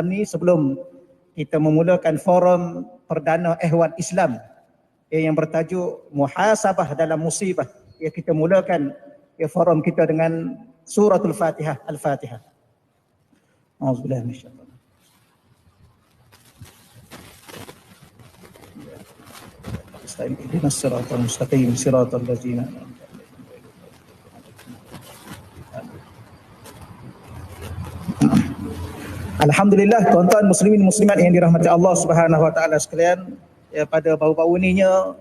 ni sebelum kita memulakan forum perdana Ehwan Islam yang bertajuk Muhasabah dalam Musibah. Kita mulakan forum kita dengan suratul Fatihah, Al-Fatihah. Auzubillahi minasyaitanir rajim. Ihdinas siratal mustaqim, siratal ladzina Alhamdulillah, tuan-tuan muslimin muslimat yang dirahmati Allah Subhanahu wa taala sekalian, pada baru-baru ininya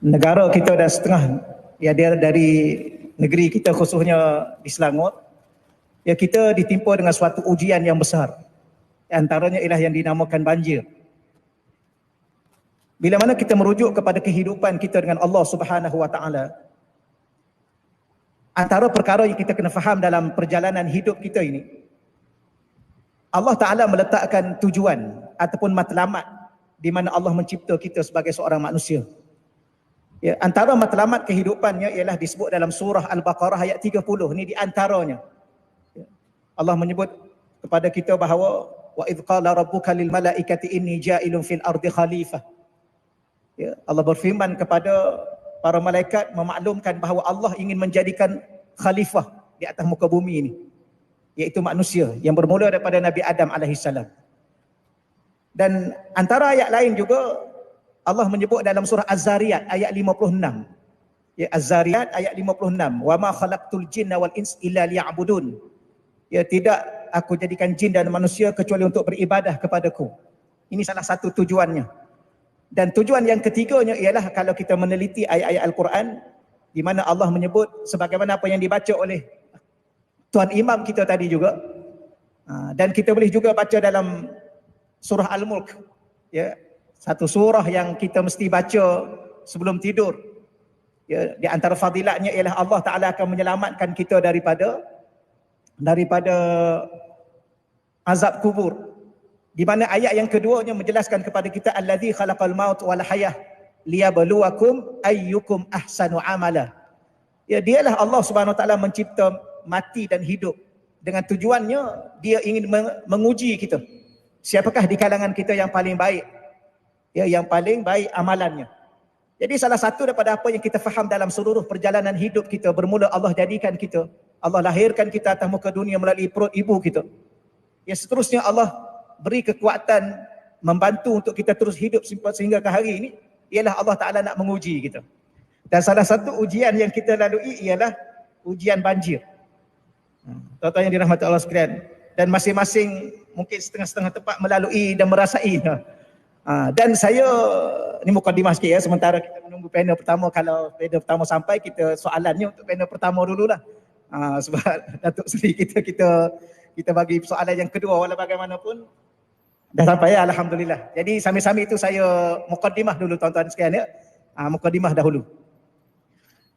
negara kita dah setengah dia dari negeri kita khususnya di Selangor, kita ditimpa dengan suatu ujian yang besar. Antaranya ialah yang dinamakan banjir. Bila mana kita merujuk kepada kehidupan kita dengan Allah Subhanahu wa taala, antara perkara yang kita kena faham dalam perjalanan hidup kita ini, Allah Ta'ala meletakkan tujuan ataupun matlamat di mana Allah mencipta kita sebagai seorang manusia. Antara matlamat kehidupannya ialah disebut dalam surah Al-Baqarah ayat 30. Ini di antaranya. Allah menyebut kepada kita bahawa wa idh qala rabbuka lil malaikati inni ja'ilun fil ardi khalifah. Allah berfirman kepada para malaikat memaklumkan bahawa Allah ingin menjadikan khalifah di atas muka bumi ini, iaitu manusia yang bermula daripada Nabi Adam alaihissalam. Dan antara ayat lain juga Allah menyebut dalam surah Az-Zariyat ayat 56. Az-Zariyat ayat 56. Wa ma khalaqtul jinna wal ins illa liya'budun. Tidak aku jadikan jin dan manusia kecuali untuk beribadah kepadaku. Ini salah satu tujuannya. Dan tujuan yang ketiganya ialah kalau kita meneliti ayat-ayat Al-Quran di mana Allah menyebut sebagaimana apa yang dibaca oleh Tuan Imam kita tadi juga, dan kita boleh juga baca dalam surah Al-Mulk, satu surah yang kita mesti baca sebelum tidur. Di antara fadilatnya ialah Allah Ta'ala akan menyelamatkan kita daripada azab kubur. Di mana ayat yang keduanya menjelaskan kepada kita allazi khalaqal maut wal hayah liyabluwakum ayyukum ahsanu amala. Dialah Allah Subhanahu Wa Ta'ala mencipta mati dan hidup dengan tujuannya dia ingin menguji kita. Siapakah di kalangan kita yang paling baik? Yang paling baik amalannya. Jadi salah satu daripada apa yang kita faham dalam seluruh perjalanan hidup kita, bermula Allah jadikan kita, Allah lahirkan kita atas muka dunia melalui perut ibu kita. Seterusnya Allah beri kekuatan membantu untuk kita terus hidup sehingga ke hari ini, ialah Allah Ta'ala nak menguji kita. Dan salah satu ujian yang kita lalui ialah ujian banjir. Tuan-tuan yang dirahmati Allah sekalian, dan masing-masing mungkin setengah-setengah tempat melalui dan merasai. Dan saya ni mukadimah sikit sementara kita menunggu panel pertama. Kalau panel pertama sampai, kita soalannya untuk panel pertama dululah. Sebab Datuk Seri kita bagi soalan yang kedua walau bagaimanapun dah sampai, alhamdulillah. Jadi sambil-sambil itu saya mukadimah dulu tuan-tuan sekalian mukadimah dahulu.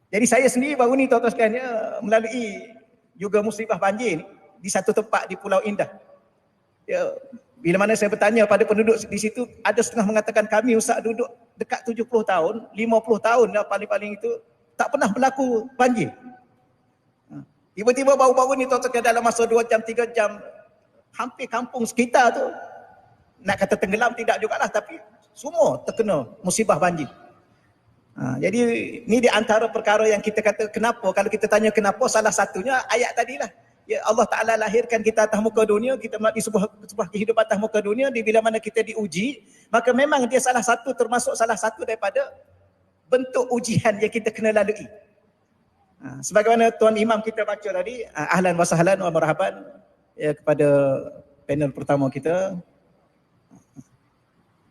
Jadi saya sendiri baru ni tuan-tuan sekalian melalui juga musibah banjir di satu tempat di Pulau Indah. Bila mana saya bertanya pada penduduk di situ, ada setengah mengatakan kami ustaz duduk dekat 70 tahun, 50 tahun paling-paling itu tak pernah berlaku banjir. Tiba-tiba baru-baru ni tuan-tuan dalam masa 2 jam 3 jam hampir kampung sekitar tu, nak kata tenggelam tidak jugalah, tapi semua terkena musibah banjir. Jadi ni di antara perkara yang kita kata kenapa. Kalau kita tanya kenapa, salah satunya ayat tadilah. Allah Ta'ala lahirkan kita atas muka dunia, kita melalui sebuah kehidupan atas muka dunia. Di bila mana kita diuji, maka memang dia termasuk salah satu daripada bentuk ujian yang kita kena lalui. Sebagaimana Tuan Imam kita baca tadi, ahlan wa sahlan wa marhaban kepada panel pertama kita.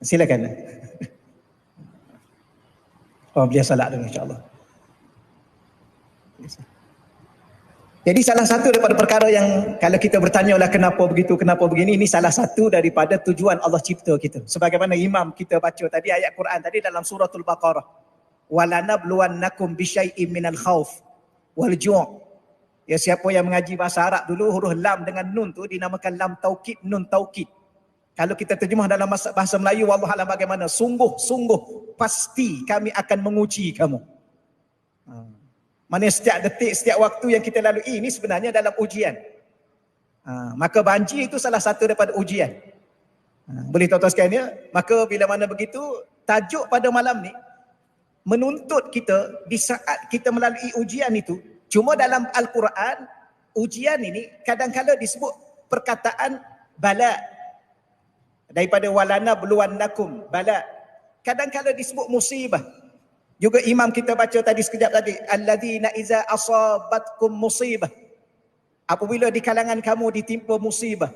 Silakan. Beliau salat dulu insya-Allah. Jadi salah satu daripada perkara yang kalau kita bertanya lah kenapa begitu, kenapa begini, ini salah satu daripada tujuan Allah cipta kita. Sebagaimana Imam kita baca tadi ayat Quran tadi dalam suratul Baqarah. Walanabluwannakum bisyai'im minal khauf wal ju'. Siapa yang mengaji bahasa Arab dulu, huruf lam dengan nun tu dinamakan lam taukid, nun taukid. Kalau kita terjemah dalam bahasa Melayu, wallahu alam bagaimana? Sungguh-sungguh pasti kami akan menguji kamu. Mana setiap detik, setiap waktu yang kita lalui ini sebenarnya dalam ujian. Maka banjir itu salah satu daripada ujian. Boleh tuan-tuan sekalian ya? Maka bila mana begitu, tajuk pada malam ni menuntut kita di saat kita melalui ujian itu. Cuma dalam Al-Quran, ujian ini kadang-kadang disebut perkataan bala. Daripada walana bluwannakum, bala. Kadang-kadang disebut musibah. Juga imam kita baca tadi sekejap tadi, alladzina iza asabatkum musibah. Apabila di kalangan kamu ditimpa musibah.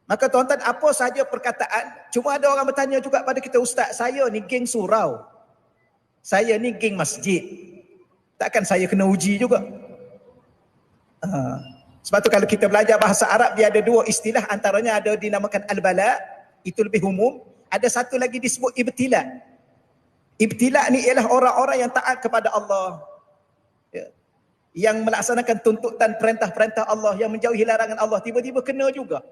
Maka tuan-tuan, apa sahaja perkataan, cuma ada orang bertanya juga pada kita, ustaz, saya ni geng surau. Saya ni geng masjid. Takkan saya kena uji juga? Sebab tu kalau kita belajar bahasa Arab, dia ada dua istilah, antaranya ada dinamakan al-bala, itu lebih umum. Ada satu lagi disebut ibtila. Ibtila ni ialah orang-orang yang taat kepada Allah. Ya. Yang melaksanakan tuntutan perintah-perintah Allah, yang menjauhi larangan Allah, tiba-tiba kena juga.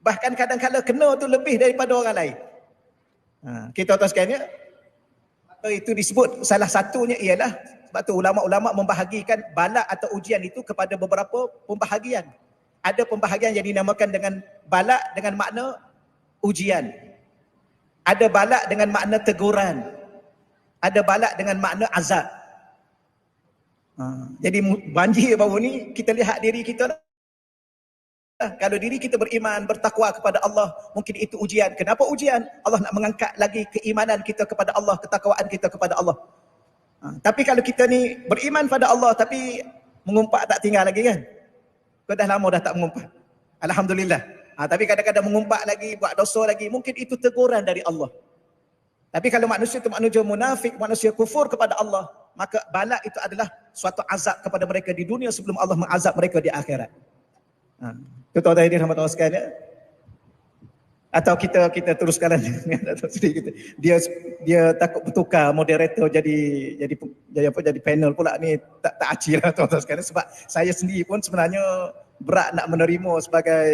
Bahkan kadang-kadang kena tu lebih daripada orang lain. Kita tahu sekalian ya. Itu disebut salah satunya ialah, sebab tu ulama-ulama membahagikan bala atau ujian itu kepada beberapa pembahagian. Ada pembahagian yang dinamakan dengan bala dengan makna ujian. Ada bala dengan makna teguran. Ada bala dengan makna azab. Jadi banjir baru ni kita lihat diri kita lah. Kalau diri kita beriman, bertakwa kepada Allah, mungkin itu ujian. Kenapa ujian? Allah nak mengangkat lagi keimanan kita kepada Allah, ketakwaan kita kepada Allah. Tapi kalau kita ni beriman pada Allah tapi mengumpat tak tinggal lagi kan? Kau dah lama dah tak mengumpat. Alhamdulillah. Tapi kadang-kadang mengumpat lagi, buat dosa lagi, mungkin itu teguran dari Allah. Tapi kalau manusia itu manusia munafik, manusia kufur kepada Allah, maka bala itu adalah suatu azab kepada mereka di dunia sebelum Allah mengazab mereka di akhirat. Itu tadi rahmat Allah sekalian ya. Atau kita teruskan dia takut bertukar moderator jadi panel pula ni, tak acil lah tuan-tuan sekalian, sebab saya sendiri pun sebenarnya berat nak menerima sebagai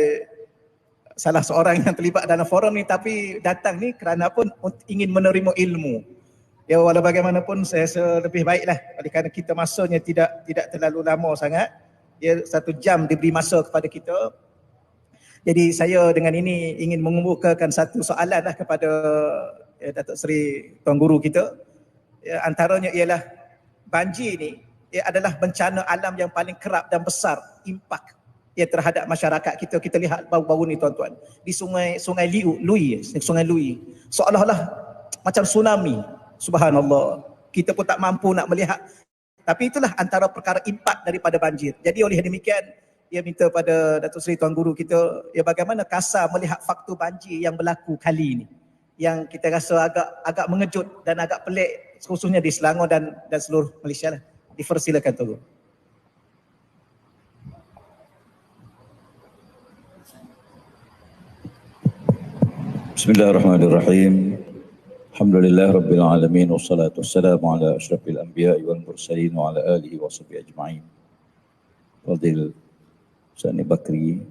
salah seorang yang terlibat dalam forum ni, tapi datang ni kerana pun ingin menerima ilmu. Ya, walau bagaimanapun saya rasa lebih baiklah kerana kita masanya tidak terlalu lama sangat. Ya, 1 jam diberi masa kepada kita. Jadi saya dengan ini ingin mengemukakan satu soalan lah kepada Datuk Seri Tuan Guru kita. Ya, antaranya ialah banjir ni adalah bencana alam yang paling kerap dan besar impak terhadap masyarakat kita. Kita lihat baru-baru ni tuan-tuan, di sungai Lui, seolah-olah macam tsunami. Subhanallah, kita pun tak mampu nak melihat. Tapi itulah antara perkara impak daripada banjir. Jadi oleh demikian, ia minta pada Datuk Seri Tuan Guru kita, bagaimana kasar melihat faktor banjir yang berlaku kali ini, yang kita rasa agak mengejut dan agak pelik, khususnya di Selangor dan seluruh Malaysia lah. Dipersilakan Tuan Guru. Bismillahirrahmanirrahim. Alhamdulillah Rabbil Alamin. Wassalatu wassalamu ala ashrafil anbiya'i wal mursalin wa ala alihi wa sahbihi ajma'in. Fadil Sani Bakri,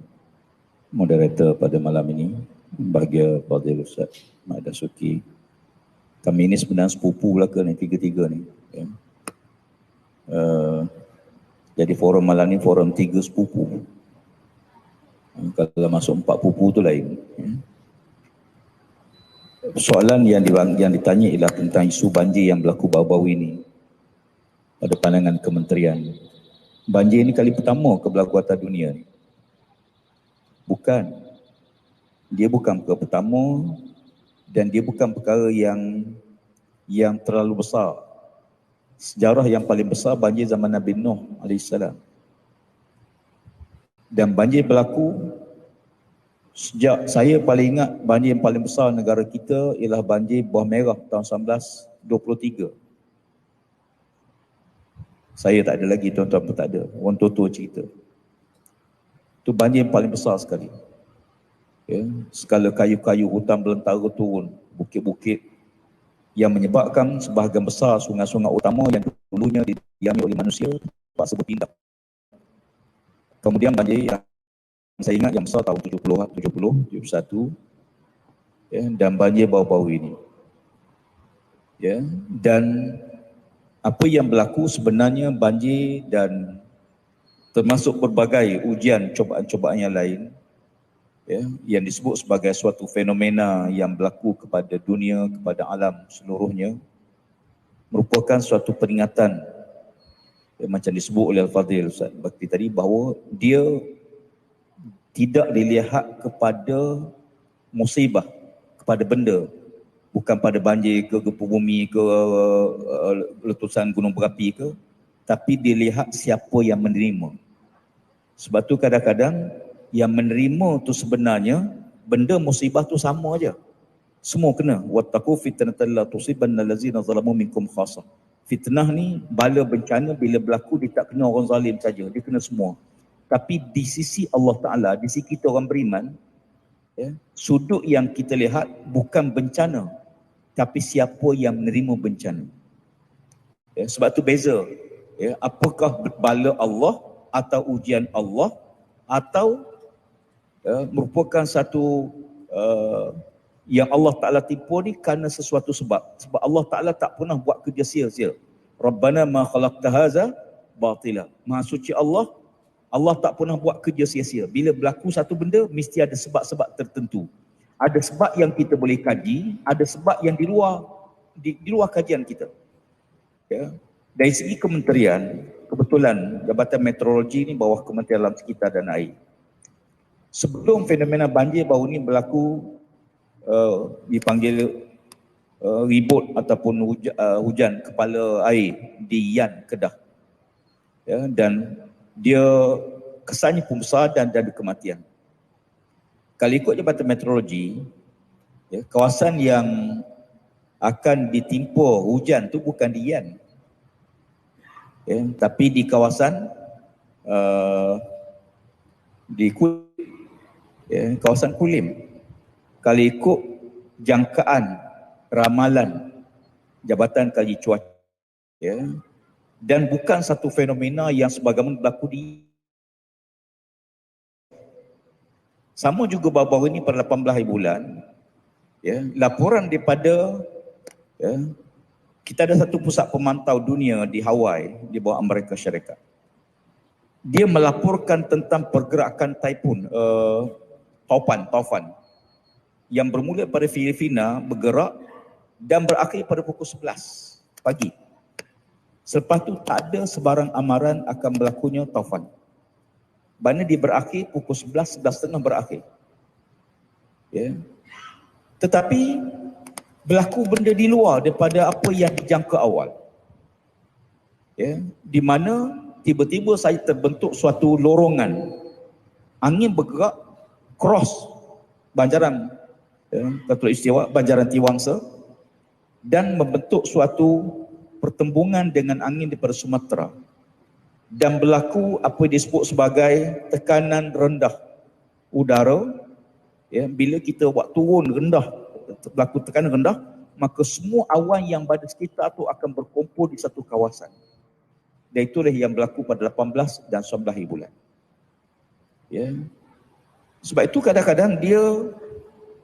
moderator pada malam ini. Bahagia Fadil Ustaz Mak Dasuki. Kami ini sebenarnya sepupu belaka ni, tiga-tiga ni. Jadi forum malam ni forum 3 sepupu. Kalau masuk 4 pupu tu lain. Soalan yang ditanya ialah tentang isu banjir yang berlaku baru-baru ini pada pandangan kementerian. Banjir ini kali pertama ke berlaku atas dunia ni? Bukan. Dia bukan perkara pertama dan dia bukan perkara yang terlalu besar. Sejarah yang paling besar banjir zaman Nabi Nuh AS. Dan banjir berlaku sejak saya paling ingat, banjir yang paling besar negara kita ialah banjir Buah Merah tahun 1923. Saya tak ada lagi, tuan-tuan pun tak ada. Orang tua-tua cerita. Itu banjir yang paling besar sekali. Ya, skala kayu-kayu hutan belantara turun, bukit-bukit yang menyebabkan sebahagian besar sungai-sungai utama yang dulunya didiami oleh manusia terpaksa berpindah. Kemudian banjir yang saya ingat yang besar tahun 70, 71, ya, dan banjir baru-baru ini. Ya, dan apa yang berlaku sebenarnya banjir dan termasuk berbagai ujian, cobaan-cobaan yang lain, ya, yang disebut sebagai suatu fenomena yang berlaku kepada dunia, kepada alam seluruhnya, merupakan suatu peringatan, ya, macam disebut oleh Al-Fadhil Ustaz Bakti tadi, bahawa dia tidak dilihat kepada musibah, kepada benda, bukan pada banjir ke gempa bumi ke letusan gunung berapi ke, tapi dilihat siapa yang menerima. Sebab tu kadang-kadang yang menerima tu sebenarnya benda musibah tu sama aja. Semua kena. Wattaqu fitnatan la tusibanna allazina zalamu minkum khassah. Fitnah ni, bala bencana bila berlaku dia tak kena orang zalim saja, dia kena semua. Tapi di sisi Allah Ta'ala, di sisi kita orang beriman, ya, sudut yang kita lihat bukan bencana, tapi siapa yang menerima bencana. Ya, sebab tu beza. Ya, apakah bala Allah atau ujian Allah, atau merupakan satu yang Allah Ta'ala tipu ni kerana sesuatu sebab. Sebab Allah Ta'ala tak pernah buat kerja sia-sia. Rabbana ma khalaqta haza batila. Maha suci Allah, Allah tak pernah buat kerja sia-sia. Bila berlaku satu benda, mesti ada sebab-sebab tertentu. Ada sebab yang kita boleh kaji, ada sebab yang di luar kajian kita. Ya. Dari segi kementerian, kebetulan Jabatan Meteorologi ni bawah Kementerian Alam Sekitar dan Air. Sebelum fenomena banjir baru ni berlaku, dipanggil ribut ataupun hujan kepala air di Yan, Kedah. Ya, dan dia kesannya pun besar dan ada kematian. Kalau ikut Jabatan Meteorologi, ya, kawasan yang akan ditimpa hujan tu bukan di Yan, ya, tapi di kawasan di Kulim, ya, kawasan Kulim. Kalau ikut jangkaan ramalan Jabatan Kaji Cuaca, ya, dan bukan satu fenomena yang sebagaimana berlaku di sama juga baru-baru ini pada 18 bulan, ya, laporan daripada, ya, kita ada satu pusat pemantau dunia di Hawaii di bawah Amerika Syarikat. Dia melaporkan tentang pergerakan taifun, taufan yang bermula pada Filipina, bergerak dan berakhir pada pukul 11 pagi. Selepas tu tak ada sebarang amaran akan berlakunya taufan. Mana dia berakhir pukul 11, 11.30 berakhir. Ya. Tetapi berlaku benda di luar daripada apa yang dijangka awal. Ya. Di mana tiba-tiba saya terbentuk suatu lorongan. Angin bergerak cross Banjaran, ya, Khatulistiwa, Banjaran Tiwangsa, dan membentuk suatu pertembungan dengan angin daripada Sumatera, dan berlaku apa yang disebut sebagai tekanan rendah udara. Ya, bila kita buat turun rendah, berlaku tekanan rendah, maka semua awan yang berada sekitar tu akan berkumpul di satu kawasan. Dan itulah yang berlaku pada 18 dan 19 bulan. Ya. Sebab itu kadang-kadang dia,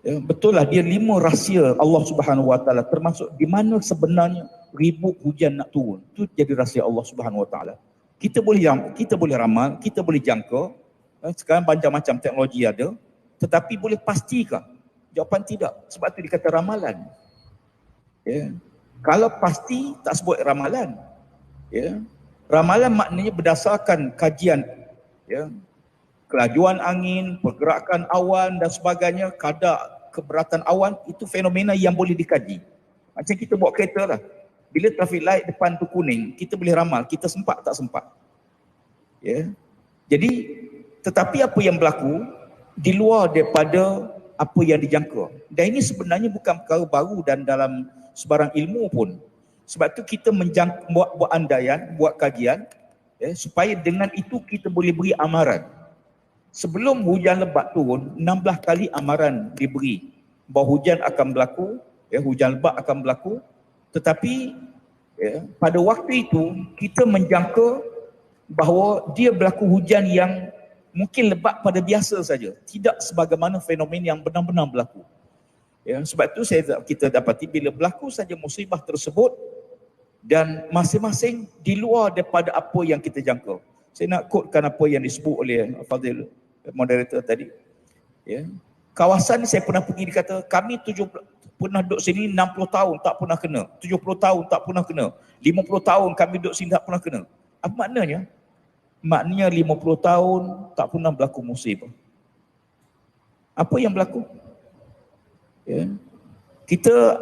ya, betul lah, dia 5 rahsia Allah Subhanahu Wa Taala, termasuk di mana sebenarnya ribut hujan nak turun. Itu jadi rahsia Allah Subhanahu Wa Taala. Kita boleh ramal, kita boleh jangka. Sekarang macam-macam teknologi ada, tetapi boleh pastikah? Jawapan tidak. Sebab itu dikata ramalan. Ya. Kalau pasti tak sebut ramalan. Ya. Ramalan maknanya berdasarkan kajian, ya, kelajuan angin, pergerakan awan dan sebagainya, kadar keberatan awan, itu fenomena yang boleh dikaji. Macam kita bawa kereta lah. Bila traffic light depan tu kuning, kita boleh ramal, kita sempat tak sempat. Ya. Jadi, tetapi apa yang berlaku di luar daripada apa yang dijangka. Dan ini sebenarnya bukan perkara baru dan dalam sebarang ilmu pun. Sebab tu kita buat andaian, buat kajian, ya, supaya dengan itu kita boleh beri amaran. Sebelum hujan lebat turun, 16 kali amaran diberi bahawa hujan akan berlaku, ya, hujan lebat akan berlaku. Tetapi, ya, pada waktu itu kita menjangka bahawa dia berlaku hujan yang mungkin lebat pada biasa saja, tidak sebagaimana fenomena yang benar-benar berlaku. Ya, sebab itu kita dapati bila berlaku saja musibah tersebut dan masing-masing di luar daripada apa yang kita jangka. Saya nak quotekan apa yang disebut oleh Fadil moderator tadi. Ya. Kawasan ni saya pernah pergi, dia kata kami pernah duduk sini 60 tahun tak pernah kena, 70 tahun tak pernah kena, 50 tahun kami duduk sini tak pernah kena. Apa maknanya? Maknanya 50 tahun tak pernah berlaku musibah. Apa yang berlaku? Ya. Kita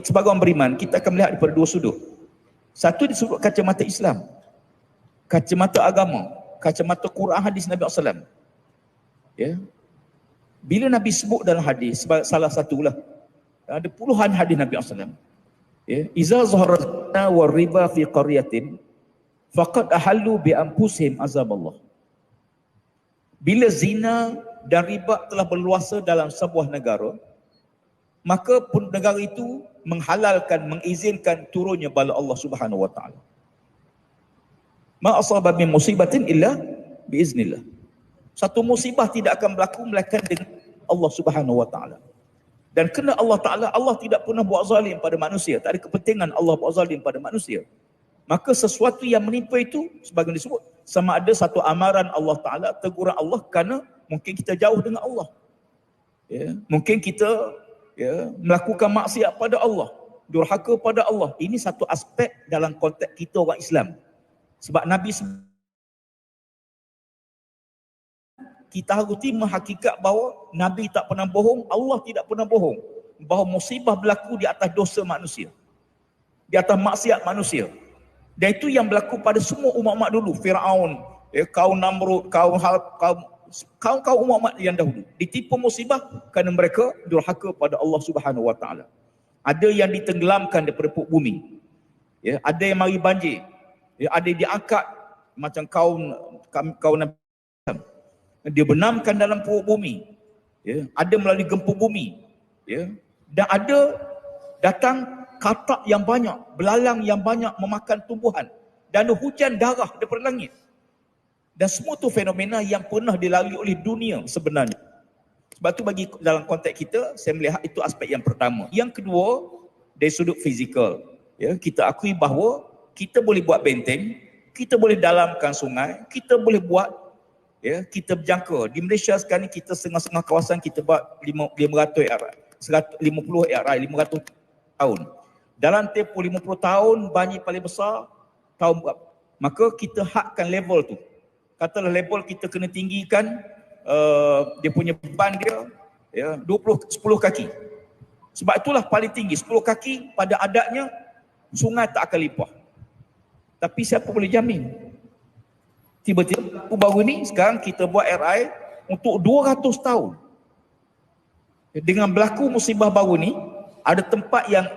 sebagai orang beriman, kita akan melihat daripada dua sudut. Satu di sudut kacamata Islam, kacamata agama, kacamata Quran hadis Nabi SAW. Ya. Bila Nabi sebut dalam hadis, salah satulah, ada puluhan hadis Nabi SAW. Ya. Iza zaharna wa riba fi qaryatin faqad ahallu bi anfusihim azab Allah. Bila zina dan riba telah berluasa dalam sebuah negara, maka pun negara itu menghalalkan, mengizinkan turunnya bala Allah Subhanahu wa taala. Ma asaba min musibatin illa biiznillah. Satu musibah tidak akan berlaku melainkan dengan Allah Subhanahu wa taala. Dan kerana Allah Taala, Allah tidak pernah buat zalim pada manusia. Tak ada kepentingan Allah buat zalim pada manusia. Maka sesuatu yang menimpa itu sebagaimana disebut, sama ada satu amaran Allah Taala, teguran Allah, kerana mungkin kita jauh dengan Allah. Ya, mungkin kita melakukan maksiat pada Allah, durhaka pada Allah. Ini satu aspek dalam konteks kita orang Islam. Sebab Nabi kita harus terima hakikat bahawa Nabi tak pernah bohong, Allah tidak pernah bohong. Bahawa musibah berlaku di atas dosa manusia, di atas maksiat manusia. Dan itu yang berlaku pada semua umat-umat dulu. Firaun, kaum Namrud, kaum umat-umat yang dahulu ditipu musibah kerana mereka durhaka pada Allah Subhanahu wa taala. Ada yang ditenggelamkan daripada perut bumi. Ya, ada yang mari banjir. Ya, ada yang diangkat macam kaum Nabi, dia benamkan dalam perut bumi. Ya, ada melalui gempa bumi. Ya, dan ada datang katak yang banyak, belalang yang banyak memakan tumbuhan, dan hujan darah daripada langit. Dan semua tu fenomena yang pernah dilalui oleh dunia sebenarnya. Sebab tu bagi dalam konteks kita, saya melihat itu aspek yang pertama. Yang kedua, dari sudut fizikal, ya, kita akui bahawa kita boleh buat benteng, kita boleh dalamkan sungai, kita boleh buat, ya, kita berjangka. Di Malaysia sekarang ni kita setengah-setengah kawasan kita buat 500 ARI, 150 ARI, 500 tahun. Dalam tempoh 50 tahun, banjir paling besar tahun berapa? Maka kita hadkan level tu. Katalah level kita kena tinggikan dia punya beban dia, ya, 10 kaki. Sebab itulah paling tinggi 10 kaki. Pada adatnya sungai tak akan limpah. Tapi siapa boleh jamin? Tiba-tiba baru ni sekarang kita buat RI untuk 200 tahun. Dengan berlaku musibah baru ni, ada tempat yang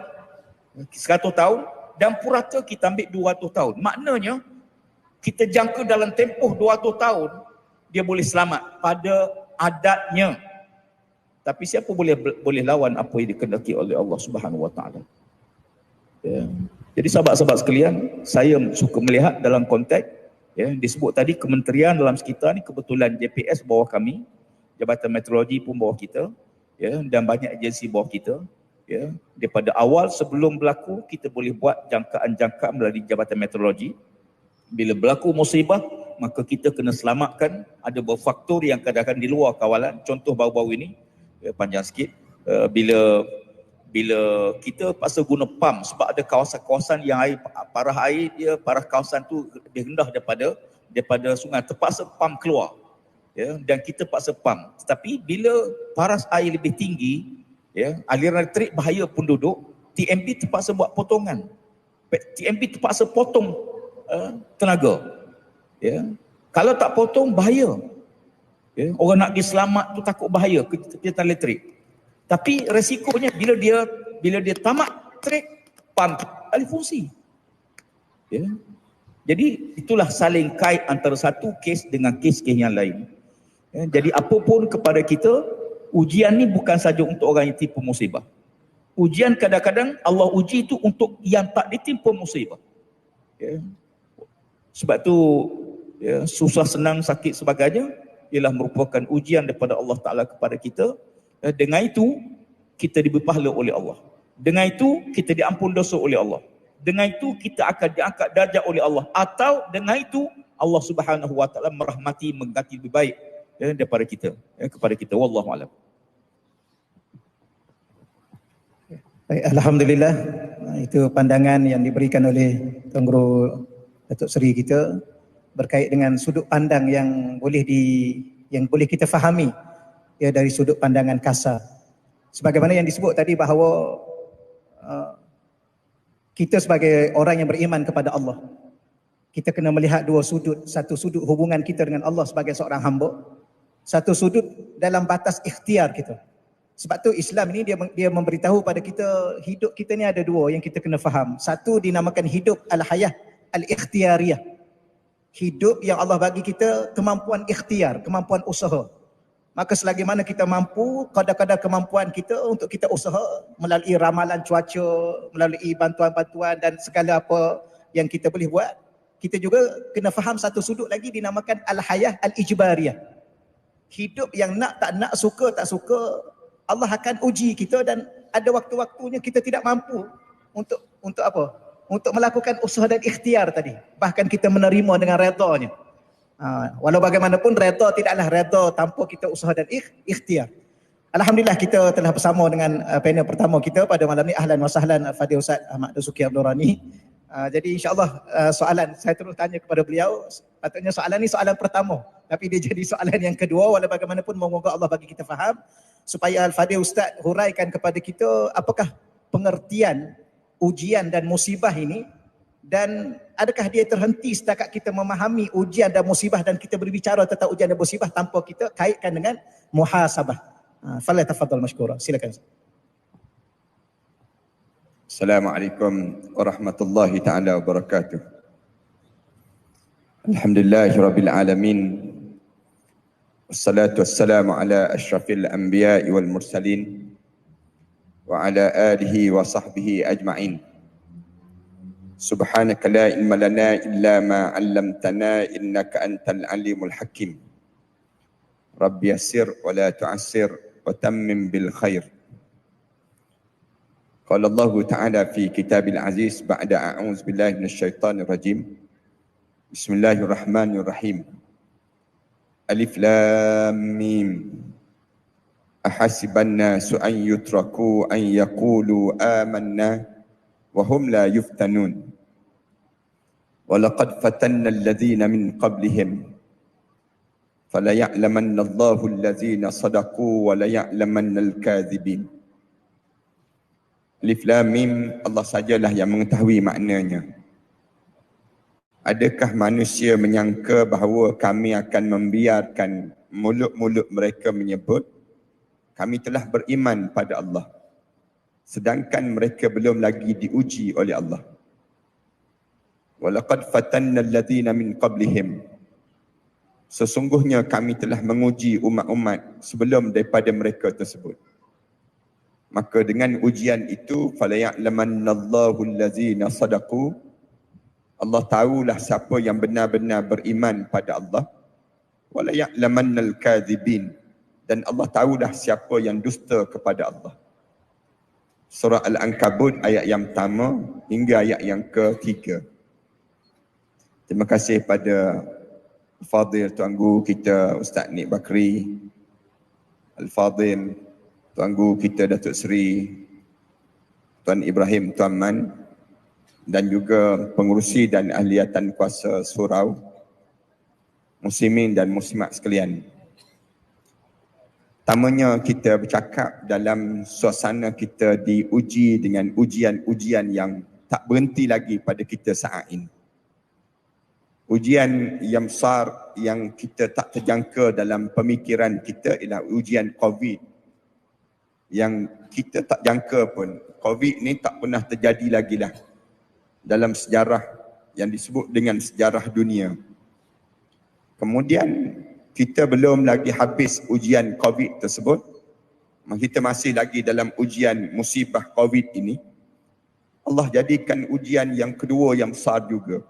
100 tahun dan purata kita ambil 200 tahun. Maknanya kita jangka dalam tempoh 200 tahun dia boleh selamat pada adatnya. Tapi siapa boleh lawan apa yang dikehendaki oleh Allah Subhanahu wa taala. Ya. Jadi sahabat-sahabat sekalian, saya suka melihat dalam konteks, ya, disebut tadi kementerian dalam sekitar ni, kebetulan JPS bawah kami, Jabatan Meteorologi pun bawah kita, ya, dan banyak agensi bawah kita. Ya, daripada awal sebelum berlaku kita boleh buat jangkaan-jangkaan melalui Jabatan Meteorologi. Bila berlaku musibah, maka kita kena selamatkan. Ada beberapa faktor yang kadang-kadang di luar kawalan. Contoh baru-baru ini, ya, panjang sikit, bila kita paksa guna pam sebab ada kawasan-kawasan yang air, parah kawasan tu lebih rendah daripada sungai, terpaksa pam keluar, ya, dan kita paksa pam. Tetapi bila paras air lebih tinggi, ya, aliran elektrik bahaya penduduk, TMB terpaksa buat potongan. TMB terpaksa potong tenaga. Ya. Kalau tak potong bahaya. Ya. Orang nak pergi selamat tu takut bahaya kegiatan elektrik. Tapi resikonya bila dia tamat trek, pam alih fungsi. Ya. Jadi itulah saling kait antara satu kes dengan kes-kes yang lain. Ya. Jadi apapun kepada kita, ujian ni bukan saja untuk orang yang tipu musibah. Ujian kadang-kadang Allah uji itu untuk yang tak ditimpa musibah. Ya. Sebab tu, ya, susah senang sakit sebagainya ialah merupakan ujian daripada Allah Ta'ala kepada kita. Dengan itu kita diberi pahala oleh Allah. Dengan itu kita diampun dosa oleh Allah. Dengan itu kita akan diangkat darjat oleh Allah. Atau dengan itu Allah Subhanahu wa taala merahmati, mengganti lebih baik daripada kita, kepada kita. Wallahu a'lam. Baik, alhamdulillah. Itu pandangan yang diberikan oleh Tuan Guru Datuk Seri kita berkait dengan sudut pandang yang boleh kita fahami dari sudut pandangan kasar. Sebagaimana yang disebut tadi bahawa kita sebagai orang yang beriman kepada Allah, kita kena melihat dua sudut. Satu sudut hubungan kita dengan Allah sebagai seorang hamba, satu sudut dalam batas ikhtiar kita. Sebab tu Islam ni dia memberitahu pada kita, hidup kita ni ada dua yang kita kena faham. Satu dinamakan hidup al-hayah al-ikhtiyariyah. Hidup yang Allah bagi kita kemampuan ikhtiar, kemampuan usaha. Maka selagi mana kita mampu, kadar-kadar kemampuan kita untuk kita usaha melalui ramalan cuaca, melalui bantuan-bantuan dan segala apa yang kita boleh buat, kita juga kena faham satu sudut lagi dinamakan al-hayah al-ijbariyah. Hidup yang nak tak nak, suka tak suka, Allah akan uji kita dan ada waktu-waktunya kita tidak mampu untuk apa? Untuk melakukan usaha dan ikhtiar tadi. Bahkan kita menerima dengan redanya. Walau bagaimanapun redha tidaklah redha tanpa kita usaha dan ikhtiar. Alhamdulillah kita telah bersama dengan panel pertama kita pada malam ni. Ahlan wa sahlan Fadil Ustaz Ahmad Dasuki Abdul Rani. Jadi insya-Allah soalan saya terus tanya kepada beliau, patutnya soalan ni soalan pertama, tapi dia jadi soalan yang kedua. Walau bagaimanapun moga Allah bagi kita faham supaya Al-Fadil Ustaz huraikan kepada kita apakah pengertian ujian dan musibah ini, dan adakah dia terhenti setakat kita memahami ujian dan musibah dan kita berbicara tentang ujian dan musibah tanpa kita kaitkan dengan muhasabah. Falyatafaddal mashkura. Silakan. Assalamualaikum warahmatullahi taala wabarakatuh. Alhamdulillahirabbil alamin. Wassalatu wassalamu ala asyrafil anbiya'i wal mursalin wa ala alihi wa sahbihi ajma'in. Subhanaka la ilma lana illa ma 'allamtana innaka antal alimul hakim. Rabbi yassir wa la tu'assir wa tammim bil khair. Qala Allah Ta'ala fi kitabil aziz ba'da a'udzu billahi minasyaitonir rajim. Bismillahirrahmanirrahim. Alif lam mim. Ahasiban nasu an yutraku an yaqulu amanna wa hum la yuftanun. Wa laqad fatanna alladhina min qablihim fala ya'lamanna Allahu alladhina sadaqu wa la ya'lamanna al-kadhibin. Alif lam mim, Allah sajalah yang mengetahui maknanya. Adakah manusia menyangka bahawa kami akan membiarkan mulut-mulut mereka menyebut kami telah beriman pada Allah, sedangkan mereka belum lagi diuji oleh Allah. Walaqad fatanna alladhina min qablihim, sesungguhnya kami telah menguji umat-umat sebelum daripada mereka tersebut. Maka dengan ujian itu fala ya'lamannallahu allazina sadaqu, Allah tahulah siapa yang benar-benar beriman pada Allah. Wala ya'lamannal kadzibin, dan Allah tahulah siapa yang dusta kepada Allah. Surah Al-Ankabut ayat yang pertama hingga ayat yang ketiga. Terima kasih pada Al-Fadhil Tuan Guru kita Ustaz Nik Bakri, Al-Fadhil Tuan Guru kita Datuk Seri Tuan Ibrahim Tuan Man, dan juga pengurusi dan ahliatan kuasa surau, muslimin dan muslimat sekalian. Pertamanya kita bercakap dalam suasana kita diuji dengan ujian-ujian yang tak berhenti lagi pada kita saat ini. Ujian yang besar yang kita tak terjangka dalam pemikiran kita ialah ujian COVID, yang kita tak jangka pun COVID ni tak pernah terjadi lagi lah dalam sejarah yang disebut dengan sejarah dunia. Kemudian kita belum lagi habis ujian COVID tersebut, kita masih lagi dalam ujian musibah COVID ini. Allah jadikan ujian yang kedua yang besar juga,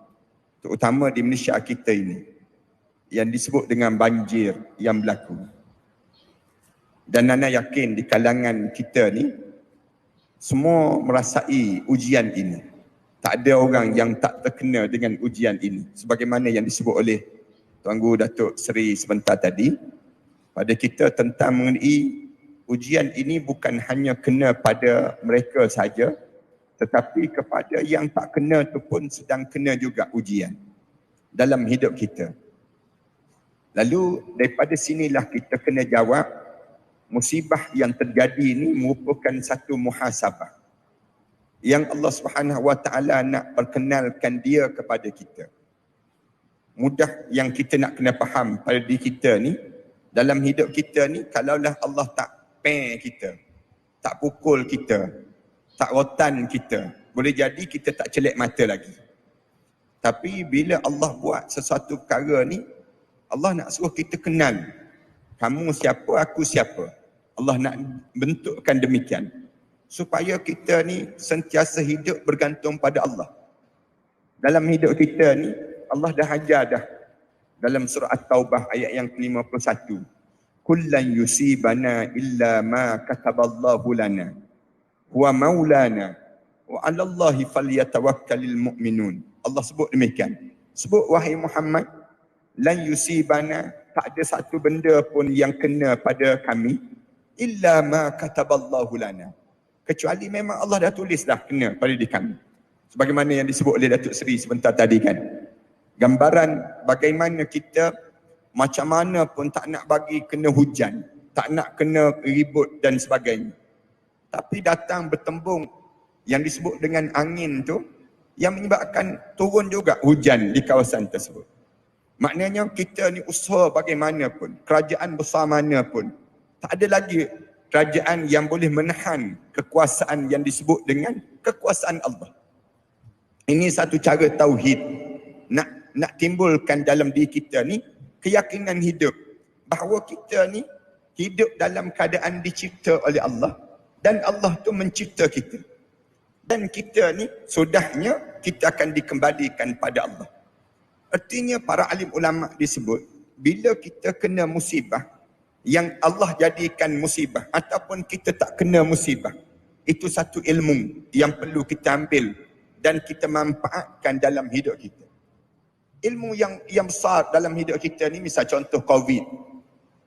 terutama di Malaysia kita ini, yang disebut dengan banjir yang berlaku. Dan Nana yakin di kalangan kita ni semua merasai ujian ini. Tak ada orang yang tak terkena dengan ujian ini. Sebagaimana yang disebut oleh Tuan Guru Datuk Seri sebentar tadi, pada kita tentang mengenai ujian ini bukan hanya kena pada mereka saja, tetapi kepada yang tak kena tu pun sedang kena juga ujian dalam hidup kita. Lalu daripada sinilah kita kena jawab, musibah yang terjadi ini merupakan satu muhasabah yang Allah Subhanahu Wa Taala nak perkenalkan dia kepada kita. Mudah yang kita nak kena faham pada diri kita ni, dalam hidup kita ni, kalaulah Allah tak kita, tak pukul kita, tak rotan kita, boleh jadi kita tak celik mata lagi. Tapi bila Allah buat sesuatu perkara ni, Allah nak suruh kita kenal, kamu siapa, aku siapa. Allah nak bentukkan demikian supaya kita ni sentiasa hidup bergantung pada Allah. Dalam hidup kita ni, Allah dah ajar dah dalam surah At-Taubah ayat yang ke-51. Kullan yusibana illa ma kataballahu lana huwa maulana wa 'alallahi falyatawakkalul mu'minun. Allah sebut demikian. Sebut wahai Muhammad, lan yusibana, tak ada satu benda pun yang kena pada kami illa ma kataballahu lana, kecuali memang Allah dah tulis dah kena pada diri kami. Sebagaimana yang disebut oleh Datuk Seri sebentar tadi kan. Gambaran bagaimana kita macam mana pun tak nak bagi kena hujan, tak nak kena ribut dan sebagainya. Tapi datang bertembung yang disebut dengan angin tu yang menyebabkan turun juga hujan di kawasan tersebut. Maknanya kita ni usaha bagaimanapun, kerajaan besar mana pun, tak ada lagi kerajaan yang boleh menahan kekuasaan yang disebut dengan kekuasaan Allah. Ini satu cara tauhid. Nak timbulkan dalam diri kita ni keyakinan hidup bahawa kita ni hidup dalam keadaan dicipta oleh Allah dan Allah tu mencipta kita. Dan kita ni sudahnya kita akan dikembalikan pada Allah. Artinya para alim ulama disebut bila kita kena musibah yang Allah jadikan musibah ataupun kita tak kena musibah, itu satu ilmu yang perlu kita ambil dan kita manfaatkan dalam hidup kita. Ilmu yang besar dalam hidup kita ni, misal contoh COVID.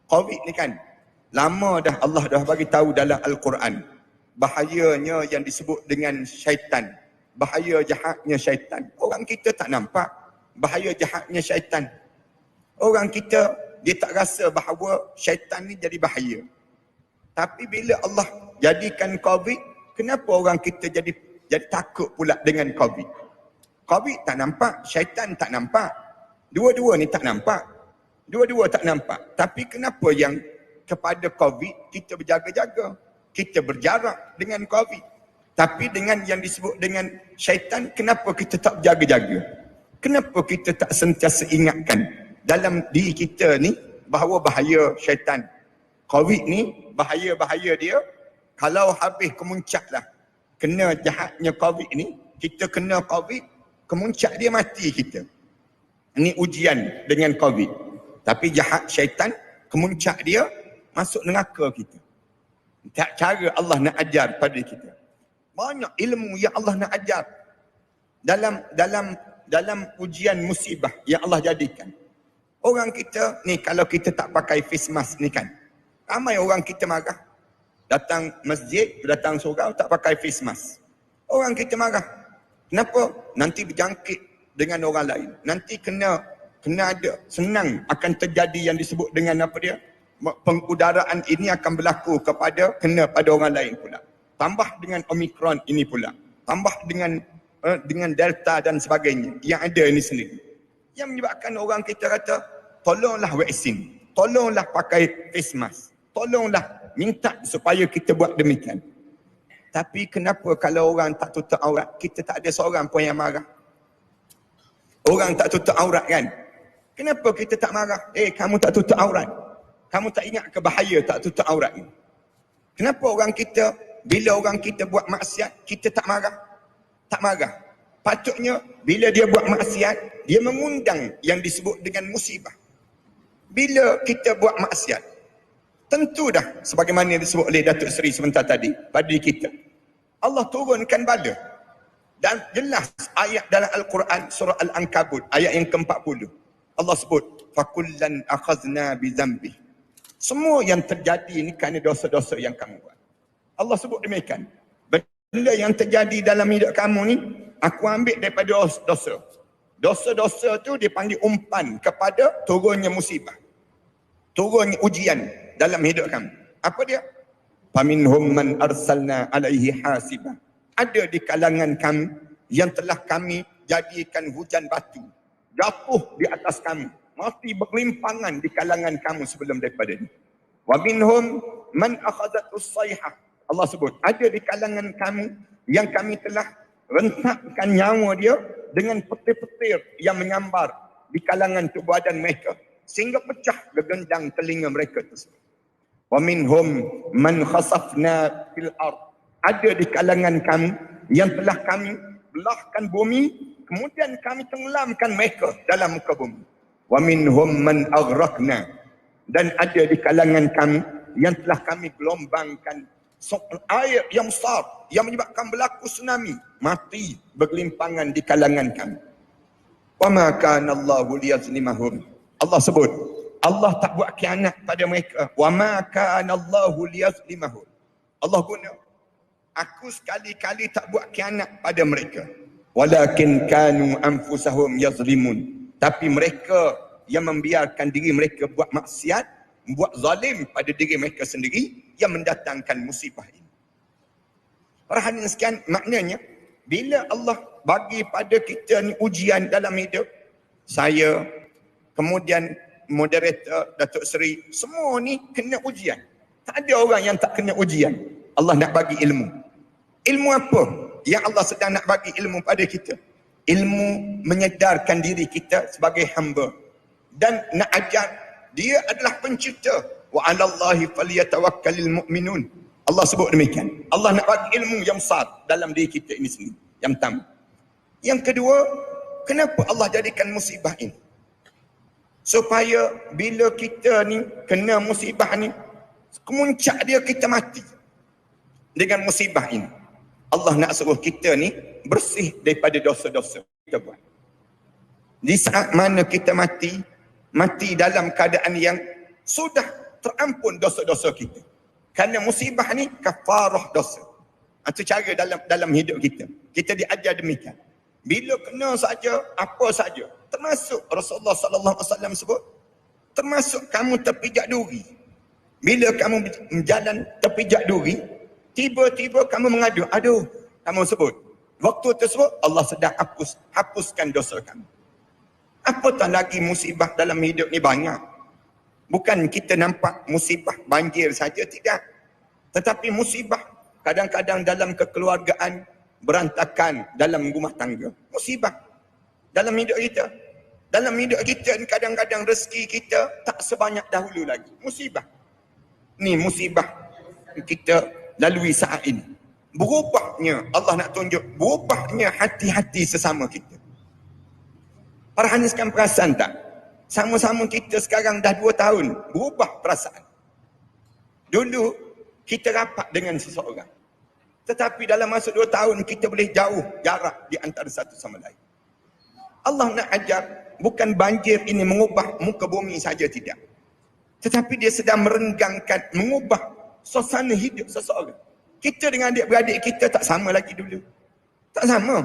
COVID ni kan, lama dah Allah dah bagi tahu dalam Al-Quran bahayanya yang disebut dengan syaitan, bahaya jahatnya syaitan. Orang kita tak nampak bahaya jahatnya syaitan. Orang kita, dia tak rasa bahawa syaitan ni jadi bahaya. Tapi bila Allah jadikan COVID, kenapa orang kita jadi takut pula dengan COVID? COVID tak nampak, syaitan tak nampak. Dua-dua ni tak nampak. Dua-dua tak nampak. Tapi kenapa yang kepada COVID kita berjaga-jaga? Kita berjarak dengan COVID. Tapi dengan yang disebut dengan syaitan, kenapa kita tak berjaga-jaga? Kenapa kita tak sentiasa ingatkan dalam diri kita ni bahawa bahaya syaitan? COVID ni, bahaya-bahaya dia, kalau habis kemuncak lah, kena jahatnya COVID ni, kita kena COVID, kemuncak dia mati kita. Ini ujian dengan COVID. Tapi jahat syaitan, kemuncak dia masuk neraka kita. Tak cara Allah nak ajar pada kita. Banyak ilmu yang Allah nak ajar dalam ujian musibah yang Allah jadikan. Orang kita ni kalau kita tak pakai face mask ni kan, ramai orang kita marah. Datang masjid, datang surau tak pakai face mask. Orang kita marah. Kenapa? Nanti berjangkit dengan orang lain. Nanti kena ada, senang akan terjadi yang disebut dengan apa dia? Pengudaraan ini akan berlaku kena pada orang lain pula. Tambah dengan Omicron ini pula. Tambah dengan Delta dan sebagainya yang ada ini sendiri. Yang menyebabkan orang kita kata, tolonglah vaksin. Tolonglah pakai face mask. Tolonglah minta supaya kita buat demikian. Tapi kenapa kalau orang tak tutup aurat, kita tak ada seorang pun yang marah? Orang tak tutup aurat kan? Kenapa kita tak marah? Kamu tak tutup aurat. Kamu tak ingat ke bahaya tak tutup aurat ni? Kenapa orang kita, bila orang kita buat maksiat, kita tak marah? Tak marah. Patutnya bila dia buat maksiat, dia mengundang yang disebut dengan musibah. Bila kita buat maksiat, tentu dah sebagaimana disebut oleh Datuk Seri sebentar tadi pada kita, Allah turunkan bala. Dan jelas ayat dalam Al-Quran surah Al-Ankabut ayat yang ke-40. Allah sebut fakullan akhazna bizambi. Semua yang terjadi ini kerana dosa-dosa yang kamu buat. Allah sebut demikian. Benda yang terjadi dalam hidup kamu ni aku ambil daripada dosa. Dosa-dosa tu dipanggil umpan kepada turunnya musibah. Turunnya ujian dalam hidup kamu. Apa dia? Faminhum man arsalna alaihi hasibah. Ada di kalangan kami yang telah kami jadikan hujan batu jatuh di atas kami, mati bergelimpangan di kalangan kamu sebelum daripada ini. Wa minhum man akhadhatus sayhah. Allah sebut ada di kalangan kami yang kami telah rentakkan nyawa dia dengan petir-petir yang menyambar di kalangan tubuh badan mereka sehingga pecah gegendang telinga mereka tersebut. Wa minhum man khasafna fil ard. Ada di kalangan kami yang telah kami belahkan bumi, kemudian kami tenggelamkan mereka dalam muka bumi. Wa minhum man aghraqna. Dan ada di kalangan kami yang telah kami gelombangkan air yang besar yang menyebabkan berlaku tsunami, mati bergelimpangan di kalangan kami. Wa ma kana Allahu liyazlimahum. Allah sebut Allah tak buat khianat pada mereka. Wa ma kana Allahu liyazlimahum. Allah guna aku sekali-kali tak buat khianat pada mereka. Walakin kanu anfusahum yazlimun. Tapi mereka yang membiarkan diri mereka buat maksiat, buat zalim pada diri mereka sendiri yang mendatangkan musibah ini. Para hadirin sekalian, maknanya bila Allah bagi pada kita ni ujian dalam hidup, saya, kemudian moderator Datuk Seri, semua ni kena ujian. Tak ada orang yang tak kena ujian. Allah nak bagi ilmu. Ilmu apa yang Allah sedang nak bagi ilmu pada kita? Ilmu menyedarkan diri kita sebagai hamba dan nak ajar dia adalah pencipta. Wa 'alallahi falyatawakkalul mu'minun. Allah sebut demikian. Allah nak bagi ilmu yang besar dalam diri kita ini sendiri. Yang pertama. Yang kedua, kenapa Allah jadikan musibah ini? Supaya bila kita ni kena musibah ni, kemuncak dia kita mati dengan musibah ini. Allah nak suruh kita ni bersih daripada dosa-dosa kita buat. Di saat mana kita mati dalam keadaan yang sudah terampun dosa-dosa kita. Kerana musibah ni kafarah dosa. Itu cara dalam hidup kita. Kita diajar demikian. Bila kena saja, apa saja. Termasuk Rasulullah sallallahu alaihi wasallam sebut, termasuk kamu terpijak duri. Bila kamu berjalan terpijak duri, tiba-tiba kamu mengadu, aduh, kamu sebut. Waktu tersebut Allah sedang hapuskan dosa kamu. Apatah lagi musibah dalam hidup ni banyak. Bukan kita nampak musibah banjir saja, tidak. Tetapi musibah kadang-kadang dalam kekeluargaan, berantakan dalam rumah tangga. Musibah dalam hidup kita. Dalam hidup kita ni kadang-kadang rezeki kita tak sebanyak dahulu lagi. Musibah. Ni musibah kita lalui saat ini. Berubahnya, Allah nak tunjuk, berubahnya hati-hati sesama kita. Para hadirin sekalian, perasan tak? Sama-sama kita sekarang dah 2 tahun, berubah perasaan. Dulu, kita rapat dengan seseorang. Tetapi dalam masa 2 tahun, kita boleh jauh jarak di antara satu sama lain. Allah nak ajar, bukan banjir ini mengubah muka bumi saja, tidak. Tetapi dia sedang merenggangkan, mengubah suasana hidup seseorang. Kita dengan adik-beradik kita tak sama lagi dulu. Tak sama.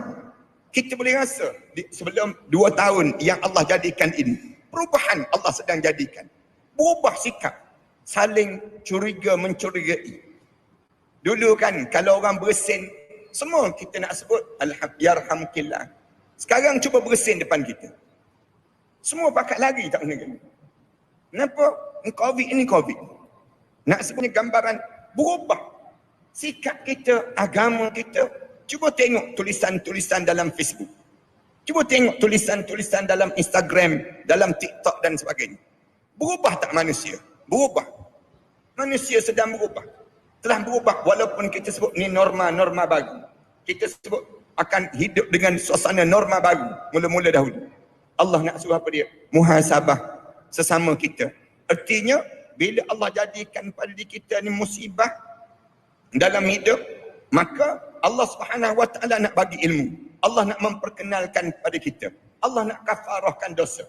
Kita boleh rasa sebelum 2 tahun yang Allah jadikan ini, perubahan Allah sedang jadikan. Berubah sikap. Saling curiga mencurigai. Dulu kan kalau orang bersin, semua kita nak sebut Alhamdulillah. Sekarang cuba bersin depan kita. Semua pakat lari tak kena. Kenapa? Covid ini Covid. Nak sebutnya gambaran berubah sikap kita, agama kita. Cuba tengok tulisan-tulisan dalam Facebook. Cuba tengok tulisan-tulisan dalam Instagram, dalam TikTok dan sebagainya. Berubah tak manusia? Berubah. Manusia sedang berubah. Telah berubah walaupun kita sebut ni norma-norma baru. Kita sebut akan hidup dengan suasana norma baru mula-mula dahulu. Allah nak suruh apa dia? Muhasabah sesama kita. Artinya bila Allah jadikan pada diri kita ni musibah dalam hidup, maka Allah Subhanahu Wa Taala nak bagi ilmu. Allah nak memperkenalkan kepada kita. Allah nak kafarahkan dosa.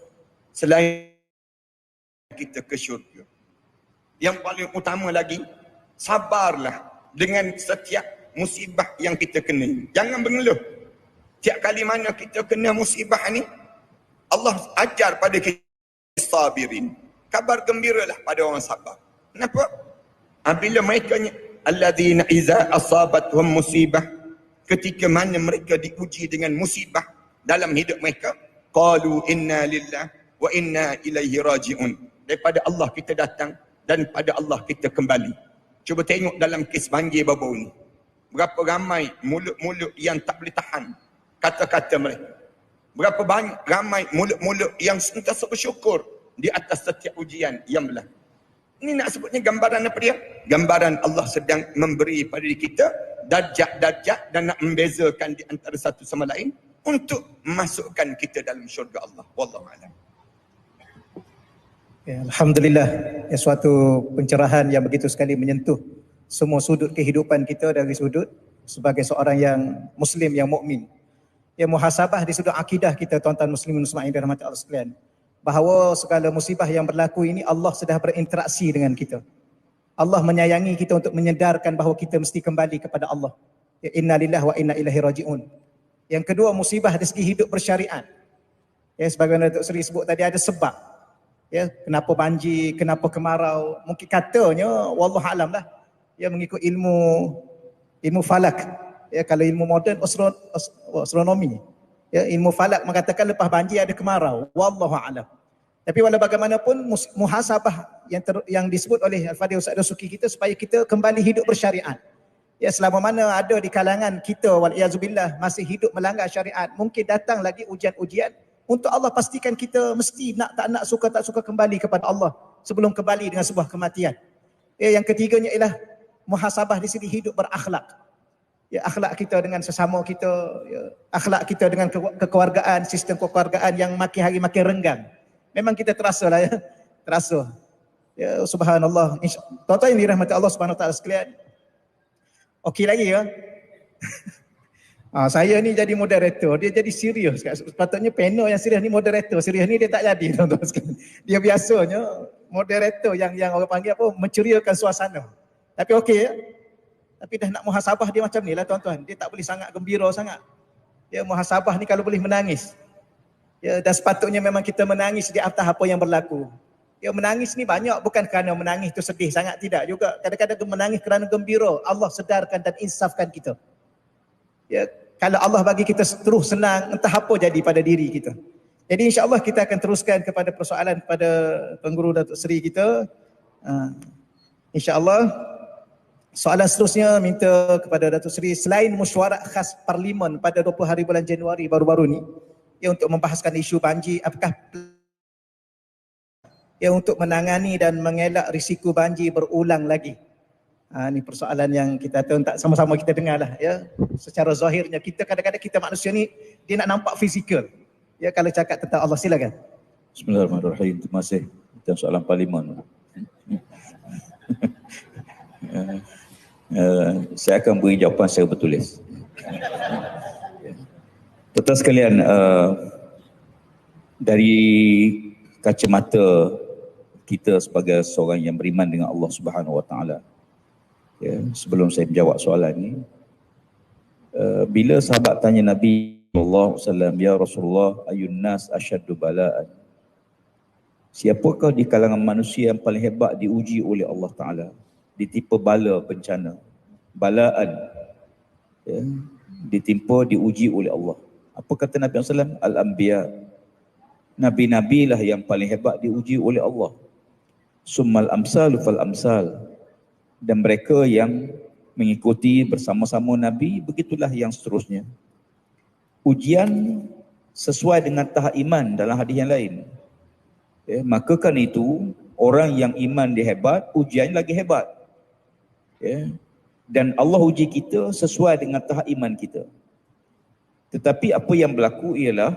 Selain kita ke syurga. Yang paling utama lagi, sabarlah dengan setiap musibah yang kita kena. Jangan mengeluh. Tiap kali mana kita kena musibah ni, Allah ajar pada kita sabirin. Kabar gembiralah pada orang sabar. Kenapa? Apabila mereka alladzina iza asabatuhum musibah, ketika mana mereka diuji dengan musibah dalam hidup mereka, qalu inna lillahi wa inna ilaihi raji'un. Daripada Allah kita datang dan pada Allah kita kembali. Cuba tengok dalam kes banjir baru ni. Berapa ramai mulut-mulut yang tak boleh tahan kata-kata mereka. Berapa banyak ramai mulut-mulut yang sentiasa bersyukur di atas setiap ujian yang berlaku. Ini nak sebutnya gambaran apa dia? Gambaran Allah sedang memberi pada diri kita darjat-darjat dan nak membezakan di antara satu sama lain untuk memasukkan kita dalam syurga Allah. Wallahu a'lam. Ya, Alhamdulillah, ya, suatu pencerahan yang begitu sekali menyentuh semua sudut kehidupan kita dari sudut sebagai seorang yang Muslim, yang mukmin. Ya, muhasabah di sudut akidah kita, tuan-tuan muslimin muslimat yang dirahmati Allah sekalian. Bahawa segala musibah yang berlaku ini Allah sudah berinteraksi dengan kita. Allah menyayangi kita untuk menyedarkan bahawa kita mesti kembali kepada Allah. Ya, inna lillahi wa inna ilaihi raji'un. Yang kedua, musibah dari segi hidup bersyariat. Ya, sebagaimana Datuk Seri sebut tadi, ada sebab. Ya, kenapa banjir, kenapa kemarau? Mungkin katanya wallahu alam lah. Ya, mengikut ilmu falak. Ya, kalau ilmu moden astronomi. Ya, ilmu falak mengatakan lepas banjir ada kemarau. Wallahu alam. Tapi walau bagaimanapun muhasabah yang disebut oleh Al-Fadhil Ustaz Dasuki kita supaya kita kembali hidup bersyariat. Ya, selama mana ada di kalangan kita wal-iyazubillah masih hidup melanggar syariat, mungkin datang lagi ujian-ujian untuk Allah pastikan kita mesti tak nak suka tak suka kembali kepada Allah sebelum kembali dengan sebuah kematian. Ya, yang ketiganya ialah muhasabah di sini hidup berakhlak. Ya, akhlak kita dengan sesama kita, ya, akhlak kita dengan kekeluargaan, sistem kekeluargaan yang makin hari makin renggang. Memang kita terasa lah, ya. Terasa. Ya, subhanallah. Tuan-tuan yang dirahmati Allah Subhanahu Wa Taala sekalian. Okey lagi ya. Saya ni jadi moderator, dia jadi serius. Sepatutnya panel yang serius ni moderator. Serius ni dia tak jadi, tuan-tuan sekalian. Dia biasanya moderator yang orang panggil apa, menceriakan suasana. Tapi okey ya. Tapi dah nak muhasabah dia macam ni lah, tuan-tuan. Dia tak boleh sangat gembira sangat. Ya, muhasabah ni kalau boleh menangis. Ya, dan sepatutnya memang kita menangis di atas apa yang berlaku. Ya, menangis ni banyak bukan kerana menangis tu sedih sangat, tidak juga. Kadang-kadang menangis kerana gembira. Allah sedarkan dan insafkan kita. Ya, kalau Allah bagi kita terus senang, entah apa jadi pada diri kita. Jadi insya-Allah kita akan teruskan kepada persoalan kepada pengguru Datuk Seri kita. Insya-Allah soalan seterusnya minta kepada Datuk Seri, selain mesyuarat khas Parlimen pada 20 hari bulan Januari baru-baru ni, ya, untuk membahaskan isu banjir, apakah ya untuk menangani dan mengelak risiko banjir berulang lagi? Ini persoalan yang kita tak sama-sama kita dengar lah, ya. Secara zahirnya kita kadang-kadang kita manusia ni dia nak nampak fizikal. Ya, kalau cakap tentang Allah, silakan. Bismillahirrahmanirrahim. Terima kasih atas soalan Parlimen. Saya akan beri jawapan secara bertulis. Tuan-tuan sekalian, dari kacamata kita sebagai seorang yang beriman dengan Allah Subhanahu Wa Taala, ya, sebelum saya menjawab soalan ini, bila sahabat tanya Nabi sallallahu alaihi wasallam, ya Rasulullah, ayun nas asyaddu bala'an, siapakah di kalangan manusia yang paling hebat diuji oleh Allah Taala, ditimpa bala bencana, balaan, ya, ditimpa diuji oleh Allah. Apa kata Nabi SAW? Al-Anbiya. Nabi-Nabi lah yang paling hebat diuji oleh Allah. Summal amsalu fal amsal. Dan mereka yang mengikuti bersama-sama Nabi, begitulah yang seterusnya. Ujian sesuai dengan tahap iman dalam hadis yang lain. Ya, maka kan itu, orang yang iman dia hebat, ujian lagi hebat. Ya. Dan Allah uji kita sesuai dengan tahap iman kita. Tetapi apa yang berlaku ialah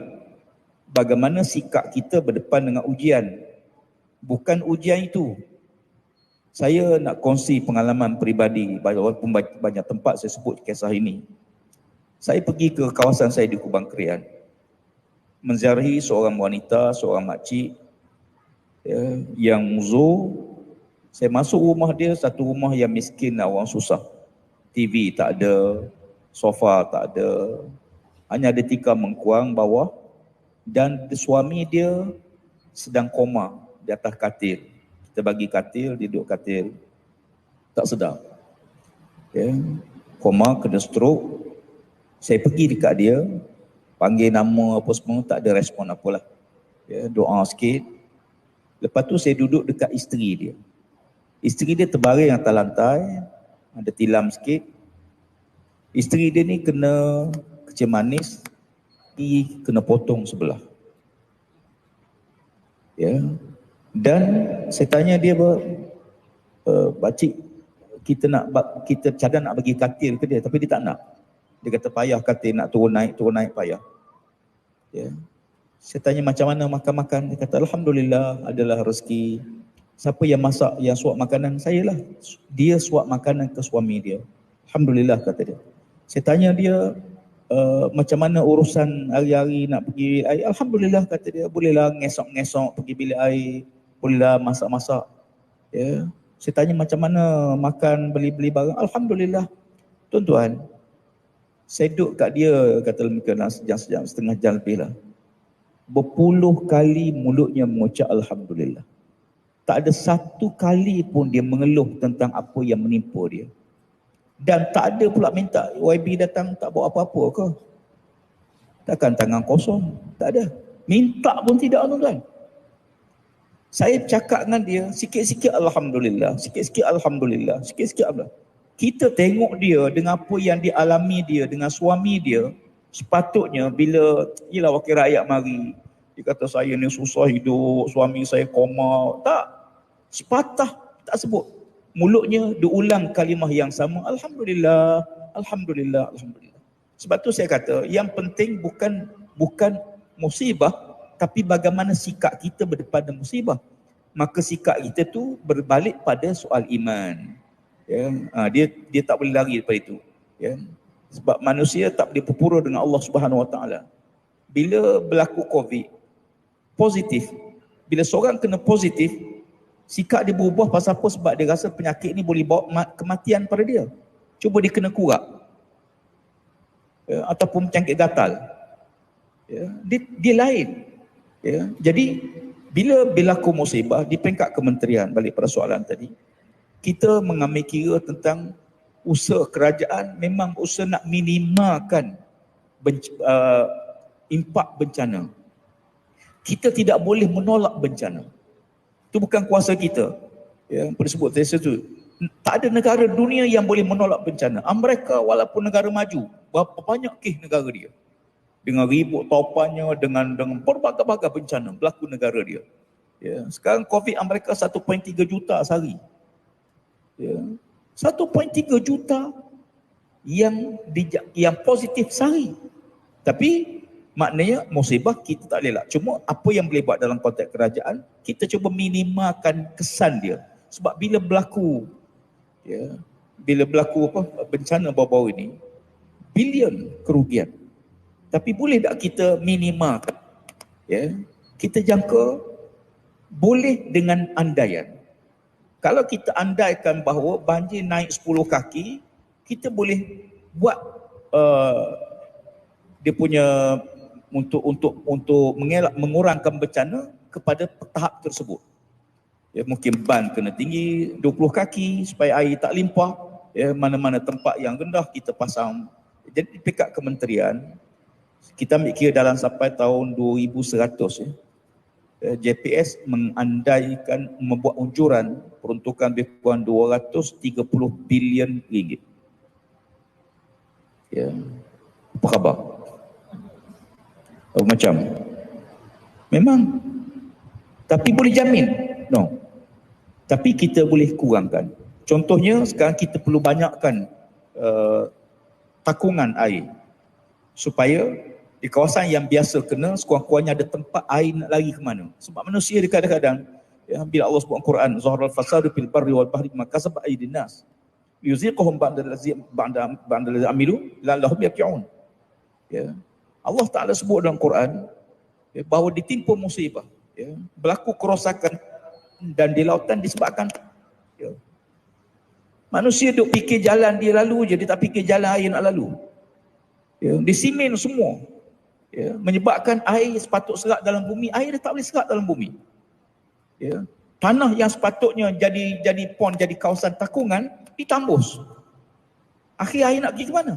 bagaimana sikap kita berdepan dengan ujian. Bukan ujian itu. Saya nak kongsi pengalaman peribadi, walaupun banyak tempat saya sebut kisah ini. Saya pergi ke kawasan saya di Kubang Krian, menziarahi seorang wanita, seorang makcik yang muzo. Saya masuk rumah dia, satu rumah yang miskin, orang susah. TV tak ada, sofa tak ada, hanya ada tikar mengkuang bawah, dan suami dia sedang koma di atas katil. Kita bagi katil, dia duduk katil, tak sedar. Koma, kena stroke. Saya pergi dekat dia, panggil nama apa semua, tak ada respon apalah. Doa sikit. Lepas tu saya duduk dekat isteri dia. Isteri dia terbaring atas lantai, ada tilam sikit. Isteri dia ni kena kecil manis, kena potong sebelah. Dan saya tanya dia, pakcik, kita cadang nak bagi katil ke dia, tapi dia tak nak. Dia kata payah katil, nak turun naik payah. Saya tanya macam mana makan-makan, dia kata alhamdulillah adalah rezeki. Siapa yang masak, yang suap makanan? Saya lah. Dia suap makanan ke suami dia. Alhamdulillah, kata dia. Saya tanya dia, macam mana urusan hari-hari nak pergi air? Alhamdulillah, kata dia. Bolehlah ngesok-ngesok pergi bilik air. Bolehlah masak-masak. Saya tanya macam mana makan, beli-beli barang. Alhamdulillah. Tuan-tuan, saya duduk kat dia, kata dalam sejam, setengah jam lebih lah. Berpuluh kali mulutnya mengucap alhamdulillah. Tak ada satu kali pun dia mengeluh tentang apa yang menimpa dia. Dan tak ada pula minta YB datang tak bawa apa-apa ke. Takkan tangan kosong. Tak ada. Minta pun tidak, tuan-tuan. Saya cakap dengan dia, sikit-sikit alhamdulillah, sikit-sikit alhamdulillah, sikit-sikit alhamdulillah. Kita tengok dia dengan apa yang dialami dia dengan suami dia, sepatutnya bila ialah wakil rakyat mari, dia kata saya ni susah hidup, suami saya koma, tak. Sepatah tak sebut. Mulutnya diulang kalimah yang sama, alhamdulillah, alhamdulillah, alhamdulillah. Sebab tu saya kata, yang penting bukan musibah, tapi bagaimana sikap kita berdepan dengan musibah. Maka sikap kita tu berbalik pada soal iman. Dia tak boleh lari daripada itu. Sebab manusia tak boleh berpura dengan Allah Subhanahu Wa Taala. Bila berlaku COVID, positif. Bila seorang kena positif, sikap dia berubah pasal apa? Sebab dia rasa penyakit ni boleh bawa kematian pada dia. Cuba dia kena kurak. Ataupun penyakit gatal. Dia lain. Jadi, bila berlaku musibah, di peringkat kementerian, balik pada soalan tadi, kita mengambil kira tentang usaha kerajaan, memang usaha nak minimalkan impak bencana. Kita tidak boleh menolak bencana. Itu bukan kuasa kita. Yang disebut tadi tu. Tak ada negara dunia yang boleh menolak bencana. Amerika walaupun negara maju, berapa banyak kes negara dia. Dengan ribut taupannya, dengan berbagai-bagai bencana berlaku negara dia. Sekarang COVID Amerika 1.3 juta sehari. 1.3 juta yang positif sehari. Tapi maknanya musibah kita tak boleh lah. Cuma apa yang boleh buat dalam konteks kerajaan, kita cuba minimalkan kesan dia. Sebab bila berlaku bencana baru-baru ini, bilion kerugian. Tapi boleh tak kita minimalkan? Kita jangka boleh dengan andaian. Kalau kita andaikan bahawa banjir naik 10 kaki, kita boleh buat dia punya untuk mengelak mengurangkan bencana kepada tahap tersebut. Mungkin ban kena tinggi 20 kaki supaya air tak limpah. Mana-mana tempat yang rendah kita pasang. Jadi di pihak kementerian, kita ambil kira dalam sampai tahun 2100 JPS mengandaikan membuat unjuran peruntukan lebih kurang 230 bilion ringgit. Apa khabar? Macam memang, tapi boleh jamin? No. Tapi kita boleh kurangkan. Contohnya sekarang kita perlu banyakkan takungan air supaya di kawasan yang biasa kena, sekurang-kurangnya ada tempat air nak lari ke mana. Sebab manusia dia kadang-kadang, bila Allah sebut Al-Quran, Zaharal fasadu fil barri wal bahri ma kasabat aydin nas. Yuziquhum ba'da allazi amilu la'allahum yarji'un. Ya. Allah Ta'ala sebut dalam Quran ya, bahawa ditimpa musibah, ya, berlaku kerosakan dan di lautan disebabkan ya, manusia duk fikir jalan dia lalu je, dia tak fikir jalan air nak lalu. Ya, disimin semua. Ya, menyebabkan air sepatut serat dalam bumi, air dia tak boleh serat dalam bumi. Ya, tanah yang sepatutnya jadi pond, jadi kawasan takungan, ditambus. Akhir air nak pergi ke mana?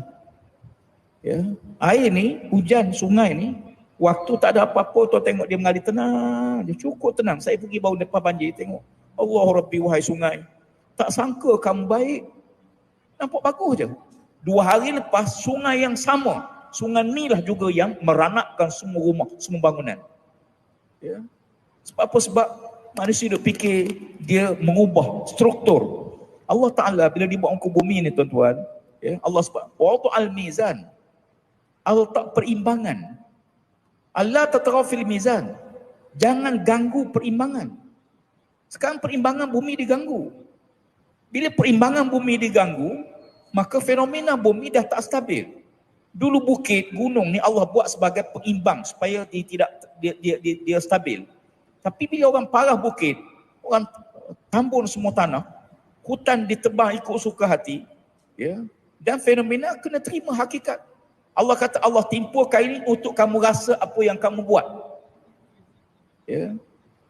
Ya, air ni, hujan sungai ni, waktu tak ada apa-apa, tu tengok dia mengalir tenang, dia cukup tenang. Saya pergi baru depan banjir, tengok, Allah Rabbi, wahai sungai, tak sangka kamu baik, nampak bagus je. 2 hari lepas, sungai yang sama, sungai ni lah juga yang meranakkan semua rumah, semua bangunan. Ya. Sebab apa? Sebab manusia duk fikir dia mengubah struktur. Allah Ta'ala bila dibuat muka bumi ni tuan-tuan, ya, Allah sebab waktu al-mizan, Allah tak perimbangan. Allah tataraw fil mizan. Jangan ganggu perimbangan. Sekarang perimbangan bumi diganggu. Bila perimbangan bumi diganggu, maka fenomena bumi dah tak stabil. Dulu bukit, gunung ni Allah buat sebagai pengimbang supaya dia stabil. Tapi bila orang parah bukit, orang tambun semua tanah, hutan ditebang ikut suka hati, ya, dan fenomena kena terima hakikat. Allah kata Allah timpakan ini untuk kamu rasa apa yang kamu buat. Ya.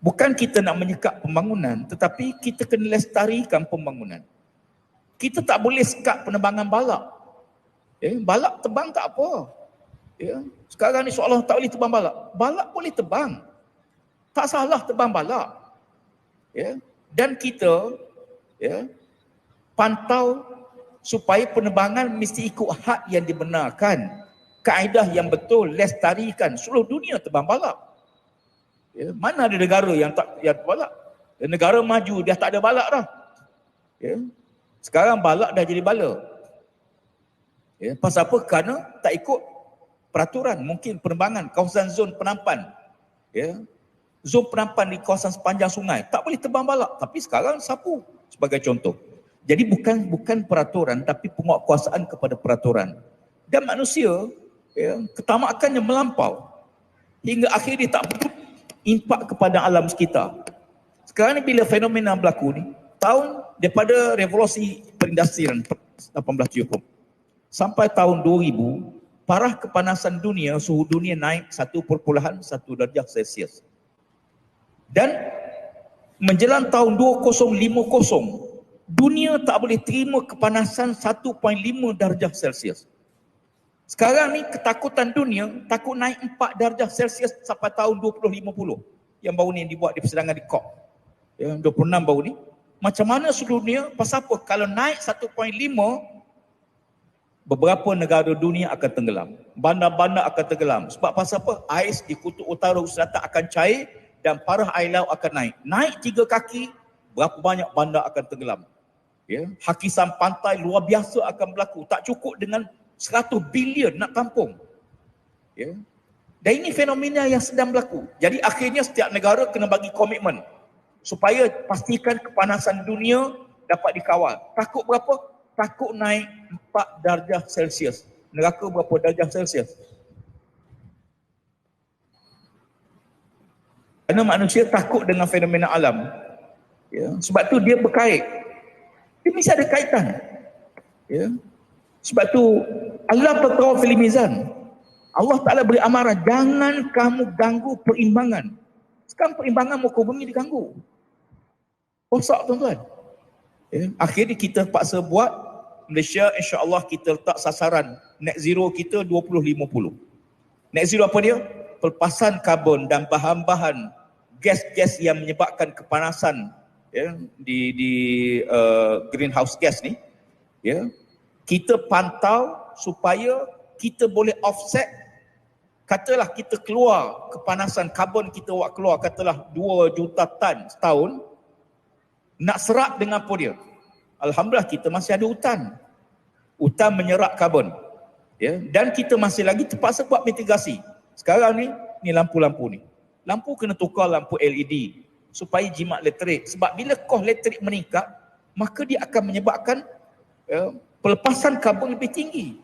Bukan kita nak menyekat pembangunan, tetapi kita kena lestarikan pembangunan. Kita tak boleh sekat penerbangan balak. Ya. Balak terbang tak apa. Ya. Sekarang ni seolah tak boleh terbang balak. Balak boleh terbang. Tak salah terbang balak. Ya. Dan kita ya, pantau supaya penerbangan mesti ikut hak yang dibenarkan, kaedah yang betul, lestarikan. Seluruh dunia terbang balak. Ya, mana ada negara yang tak balak? Negara maju dia tak ada balak dah. Ya. Sekarang balak dah jadi bala. Ya, pasal apa? Kerana tak ikut peraturan. Mungkin penerbangan kawasan zon penampan. Ya. Zon penampan di kawasan sepanjang sungai tak boleh terbang balak, tapi sekarang sapu sebagai contoh. Jadi bukan peraturan, tapi penguatkuasaan kepada peraturan. Dan manusia, ya, ketamakannya melampau. Hingga akhirnya tak impak kepada alam sekitar. Sekarang ni bila fenomena berlaku ni, tahun daripada revolusi perindustrian 1870 sampai tahun 2000, parah kepanasan dunia, suhu dunia naik 1.1 darjah Celsius. Dan menjelang tahun 2050, dunia tak boleh terima kepanasan 1.5 darjah Celsius. Sekarang ni ketakutan dunia takut naik 4 darjah Celsius sampai tahun 2050. Yang baru ni dibuat di persidangan di COP. Ya, 26 baru ni. Macam mana seluruh dunia? Pasal apa? Kalau naik 1.5, beberapa negara dunia akan tenggelam. Bandar-bandar akan tenggelam. Sebab pasal apa? Ais di kutub utara selatan akan cair dan parah air laut akan naik. Naik 3 kaki, berapa banyak bandar akan tenggelam. Ya, hakisan pantai luar biasa akan berlaku. Tak cukup dengan 100 bilion nak tampung. Ya. Dan ini fenomena yang sedang berlaku. Jadi akhirnya setiap negara kena bagi komitmen supaya pastikan kepanasan dunia dapat dikawal. Takut berapa? Takut naik 4 darjah Celsius. Neraka berapa darjah Celsius? Kerana manusia takut dengan fenomena alam. Ya. Sebab tu dia berkait. Dia mesti ada kaitan. Ya. Sebab tu Allah tataraw fil mizan. Allah Ta'ala beri amaran, jangan kamu ganggu perimbangan. Sekarang perimbangan muka bumi diganggu. Rosak tuan-tuan. Ya. Akhirnya kita paksa buat, Malaysia insya-Allah kita letak sasaran net zero kita 2050. Net zero apa dia? Pelepasan karbon dan bahan-bahan gas-gas yang menyebabkan kepanasan, ya, di greenhouse gas ni, ya, kita pantau supaya kita boleh offset. Katalah kita keluar kepanasan karbon kita buat keluar katalah 2 juta tan setahun, nak serap dengan apa dia? Alhamdulillah kita masih ada hutan. Hutan menyerap karbon. Ya, dan kita masih lagi terpaksa buat mitigasi. Sekarang ni lampu-lampu ni. Lampu kena tukar lampu LED supaya jimat elektrik. Sebab bila kos elektrik meningkat, maka dia akan menyebabkan pelepasan karbon lebih tinggi.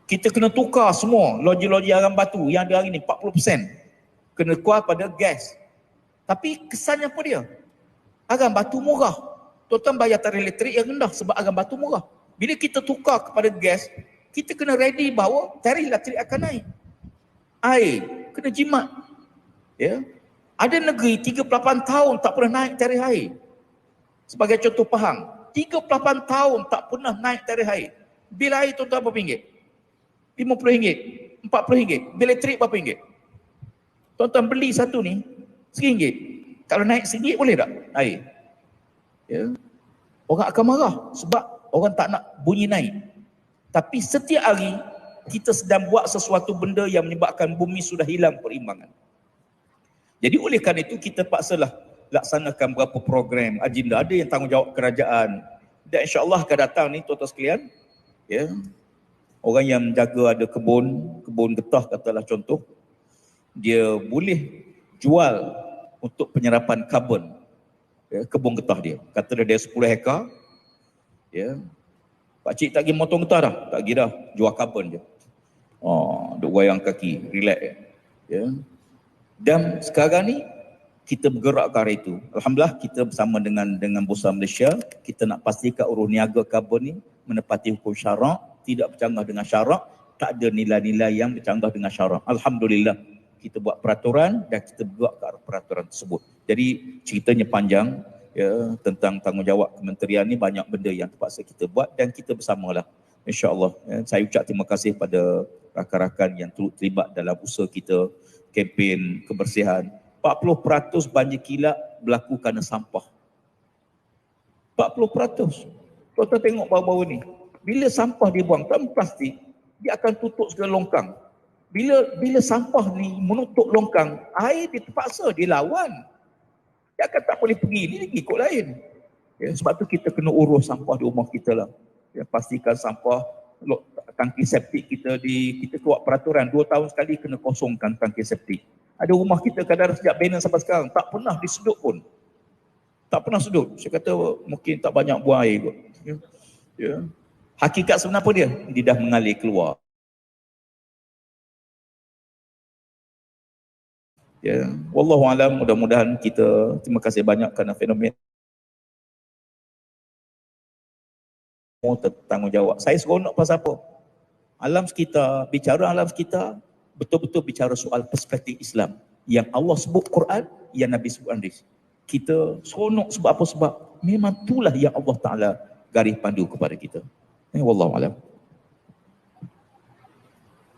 Kita kena tukar semua loji-loji arang batu yang ada hari ni 40%. Kena keluar pada gas. Tapi kesannya apa dia? Arang batu murah. Tuan-tuan bayar tarikh elektrik yang rendah sebab arang batu murah. Bila kita tukar kepada gas, kita kena ready bahawa tarikh elektrik akan naik. Air kena jimat. Ya. Ada negeri 38 tahun tak pernah naik tarikh air. Sebagai contoh Pahang, 38 tahun tak pernah naik tarikh air. Bil air tuan-tuan berapa ringgit? RM50, RM40. Bil elektrik berapa ringgit? Tuan-tuan beli satu ni RM1. Kalau naik RM1 boleh tak air? Ya. Orang akan marah sebab orang tak nak bunyi naik. Tapi setiap hari kita sedang buat sesuatu benda yang menyebabkan bumi sudah hilang perimbangan. Jadi oleh kerana itu kita paksalah laksanakan beberapa program, agenda. Ada yang tanggungjawab kerajaan. Dan insya-Allah akan datang ni tuan-tuan sekalian, ya. Orang yang menjaga ada kebun getah katalah contoh, dia boleh jual untuk penyerapan karbon, ya, kebun getah dia. Katalah dia 10 hektar, ya. Pakcik tak pergi motong getah dah, tak pergi dah, jual karbon je. Duk wayang kaki, relax, ya. Dan sekarang ni kita bergerak ke arah itu. Alhamdulillah kita bersama dengan Bursa Malaysia, kita nak pastikan urus niaga karbon ni menepati hukum syarak, tidak bercanggah dengan syarak, tak ada nilai-nilai yang bercanggah dengan syarak. Alhamdulillah kita buat peraturan dan kita bergerak ke arah peraturan tersebut. Jadi ceritanya panjang, ya, tentang tanggungjawab kementerian ni banyak benda yang terpaksa kita buat dan kita bersamalah. InsyaAllah, ya, saya ucap terima kasih pada rakan-rakan yang turut terlibat dalam usaha kita, kempen kebersihan. 40% banjir kilat berlaku kerana sampah. 40%. Tuan-tuan tengok baru-baru ni. Bila sampah dibuang dalam plastik, dia akan tutup segala longkang. Bila sampah ni menutup longkang, air dia terpaksa dilawan. Dia akan tak boleh pergi, ni lagi ikut lain. Ya, sebab tu kita kena urus sampah di rumah kita lah. Ya, pastikan sampah, tangki septik kita buat peraturan 2 tahun sekali kena kosongkan tangki septik. Ada rumah kita kadang sejak bina sampai sekarang tak pernah disedut pun. Tak pernah sedut. Saya kata mungkin tak banyak buang air kot. Ya. Ya. Hakikat sebenar apa dia? Dia dah mengalir keluar. Ya, wallahu alam, mudah-mudahan kita terima kasih banyak kerana fenomena tanggungjawab. Saya seronok pasal apa? Alam sekitar, bicara alam sekitar, betul-betul bicara soal perspektif Islam. Yang Allah sebut Quran, yang Nabi sebut hadis. Kita seronok sebab apa? Sebab memang itulah yang Allah Ta'ala garis pandu kepada kita. Wallahu alam.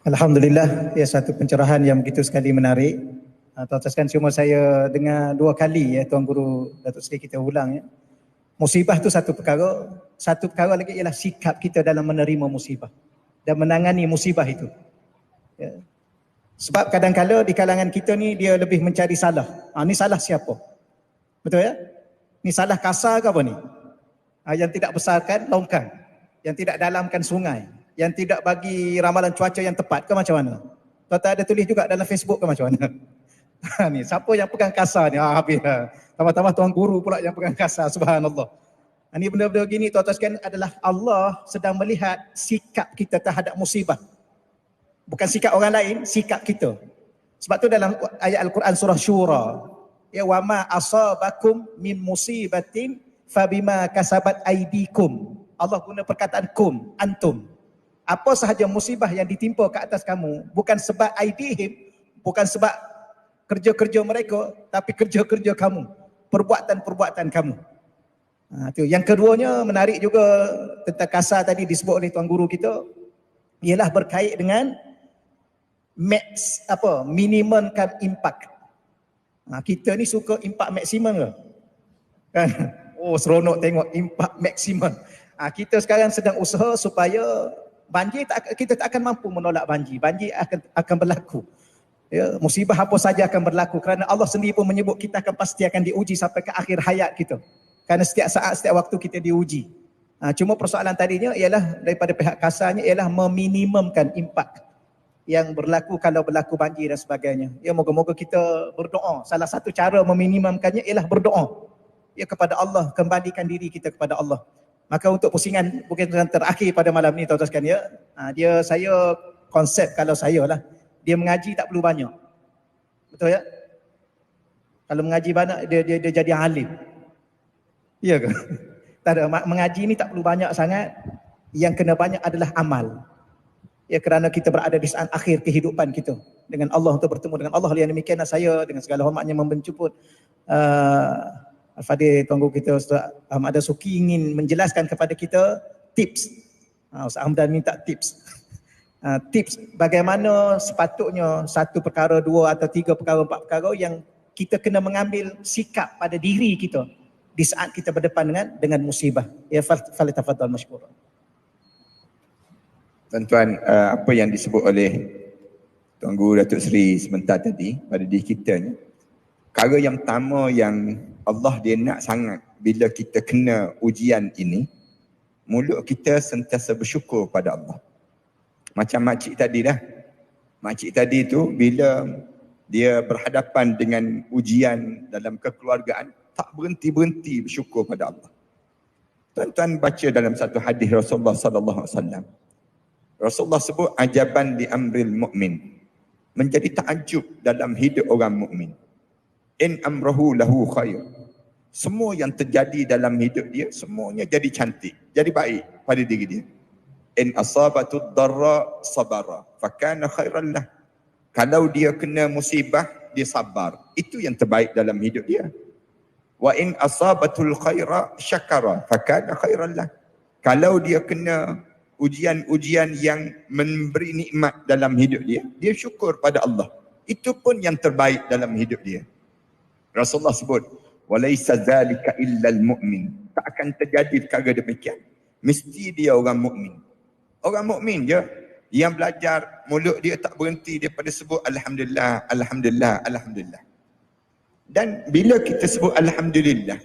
Alhamdulillah, ya, satu pencerahan yang begitu sekali menarik. Tuan-tuan sekalian, cuma saya dengar 2 kali, ya, Tuan Guru Datuk Seri kita ulang, ya. Musibah tu satu perkara lagi ialah sikap kita dalam menerima musibah dan menangani musibah itu. Ya. Sebab kadang-kadang di kalangan kita ni dia lebih mencari salah. Ni salah siapa? Betul ya? Ni salah kasar ke apa ni? Yang tidak besarkan longkang, yang tidak dalamkan sungai, yang tidak bagi ramalan cuaca yang tepat ke macam mana? Tuan-tuan ada tulis juga dalam Facebook ke macam mana? Ni siapa yang pegang kasar ni? Habis dah. Tambah-tambah Tuan Guru pula yang pegang kasar, subhanallah. Ini benda-benda gini tuan-tuan sekalian adalah Allah sedang melihat sikap kita terhadap musibah. Bukan sikap orang lain, sikap kita. Sebab tu dalam ayat Al-Quran surah Syura, ya, wa ma asabakum min musibatin fabima kasabat aidikum. Allah guna perkataan kum, antum. Apa sahaja musibah yang ditimpa ke atas kamu, bukan sebab aidihim, bukan sebab kerja-kerja mereka, tapi kerja-kerja kamu, perbuatan-perbuatan kamu. Tu. Yang keduanya menarik juga tentang kasar tadi disebut oleh Tuan Guru kita, ialah berkait dengan minimumkan impact. Kita ni suka impact maksimum ke? Kan? Oh, seronok tengok impact maksimum. Kita sekarang sedang usaha supaya kita tak akan mampu menolak banjir. Banjir akan berlaku. Ya, musibah apa saja akan berlaku kerana Allah sendiri pun menyebut kita pasti akan diuji sampai ke akhir hayat kita. Kerana setiap saat, setiap waktu kita diuji. Cuma persoalan tadinya ialah daripada pihak kasarnya ialah meminimumkan impak yang berlaku kalau berlaku banjir dan sebagainya. Ya, moga-moga kita berdoa. Salah satu cara meminimumkannya ialah berdoa. Ya, kepada Allah, kembalikan diri kita kepada Allah. Maka untuk pusingan terakhir pada malam ni tuan-tuan sekalian ya, saya konsep kalau saya lah, dia mengaji tak perlu banyak. Betul ya? Kalau mengaji banyak dia jadi alim. Iya ke? Tak ada, mengaji ni tak perlu banyak sangat. Yang kena banyak adalah amal. Ya, kerana kita berada di saat akhir kehidupan kita dengan Allah, untuk bertemu dengan Allah. Yang demikianlah saya dengan segala hormatnya menjemput Al-Fadhil Tuanku kita Ustaz Ahmad Dasuki ingin menjelaskan kepada kita tips. Ustaz Hamdan minta tips. Tips bagaimana sepatutnya satu perkara, dua atau tiga perkara, empat perkara yang kita kena mengambil sikap pada diri kita di saat kita berdepan dengan musibah. Ya, falyatafaddal mashkura. Tuan-tuan, apa yang disebut oleh Tuan Guru Datuk Seri sebentar tadi pada diri kita ni, perkara yang pertama yang Allah dia nak sangat bila kita kena ujian ini, mulut kita sentiasa bersyukur pada Allah. Macam makcik tadi dah. Makcik tadi tu bila dia berhadapan dengan ujian dalam kekeluargaan, tak berhenti-berhenti bersyukur pada Allah. Tuan-tuan baca dalam satu hadis Rasulullah sallallahu alaihi wasallam. Rasulullah sebut ajaban di amril mu'min. Menjadi takjub dalam hidup orang mukmin. In amrahu lahu khair. Semua yang terjadi dalam hidup dia, semuanya jadi cantik, jadi baik pada diri dia. In asabatud darra sabara, fakana khairan lah. Kalau dia kena musibah, dia sabar. Itu yang terbaik dalam hidup dia. Wa in asabatul khaira syakara, fakana khairan lah. Kalau dia kena ujian-ujian yang memberi nikmat dalam hidup dia, dia syukur pada Allah. Itu pun yang terbaik dalam hidup dia. Rasulullah sebut, walaisa zalika illa al-mu'min. Tak akan terjadi perkara demikian. Mesti dia orang mukmin. Orang mukmin je yang belajar, mulut dia tak berhenti daripada sebut alhamdulillah, alhamdulillah, alhamdulillah. Dan bila kita sebut alhamdulillah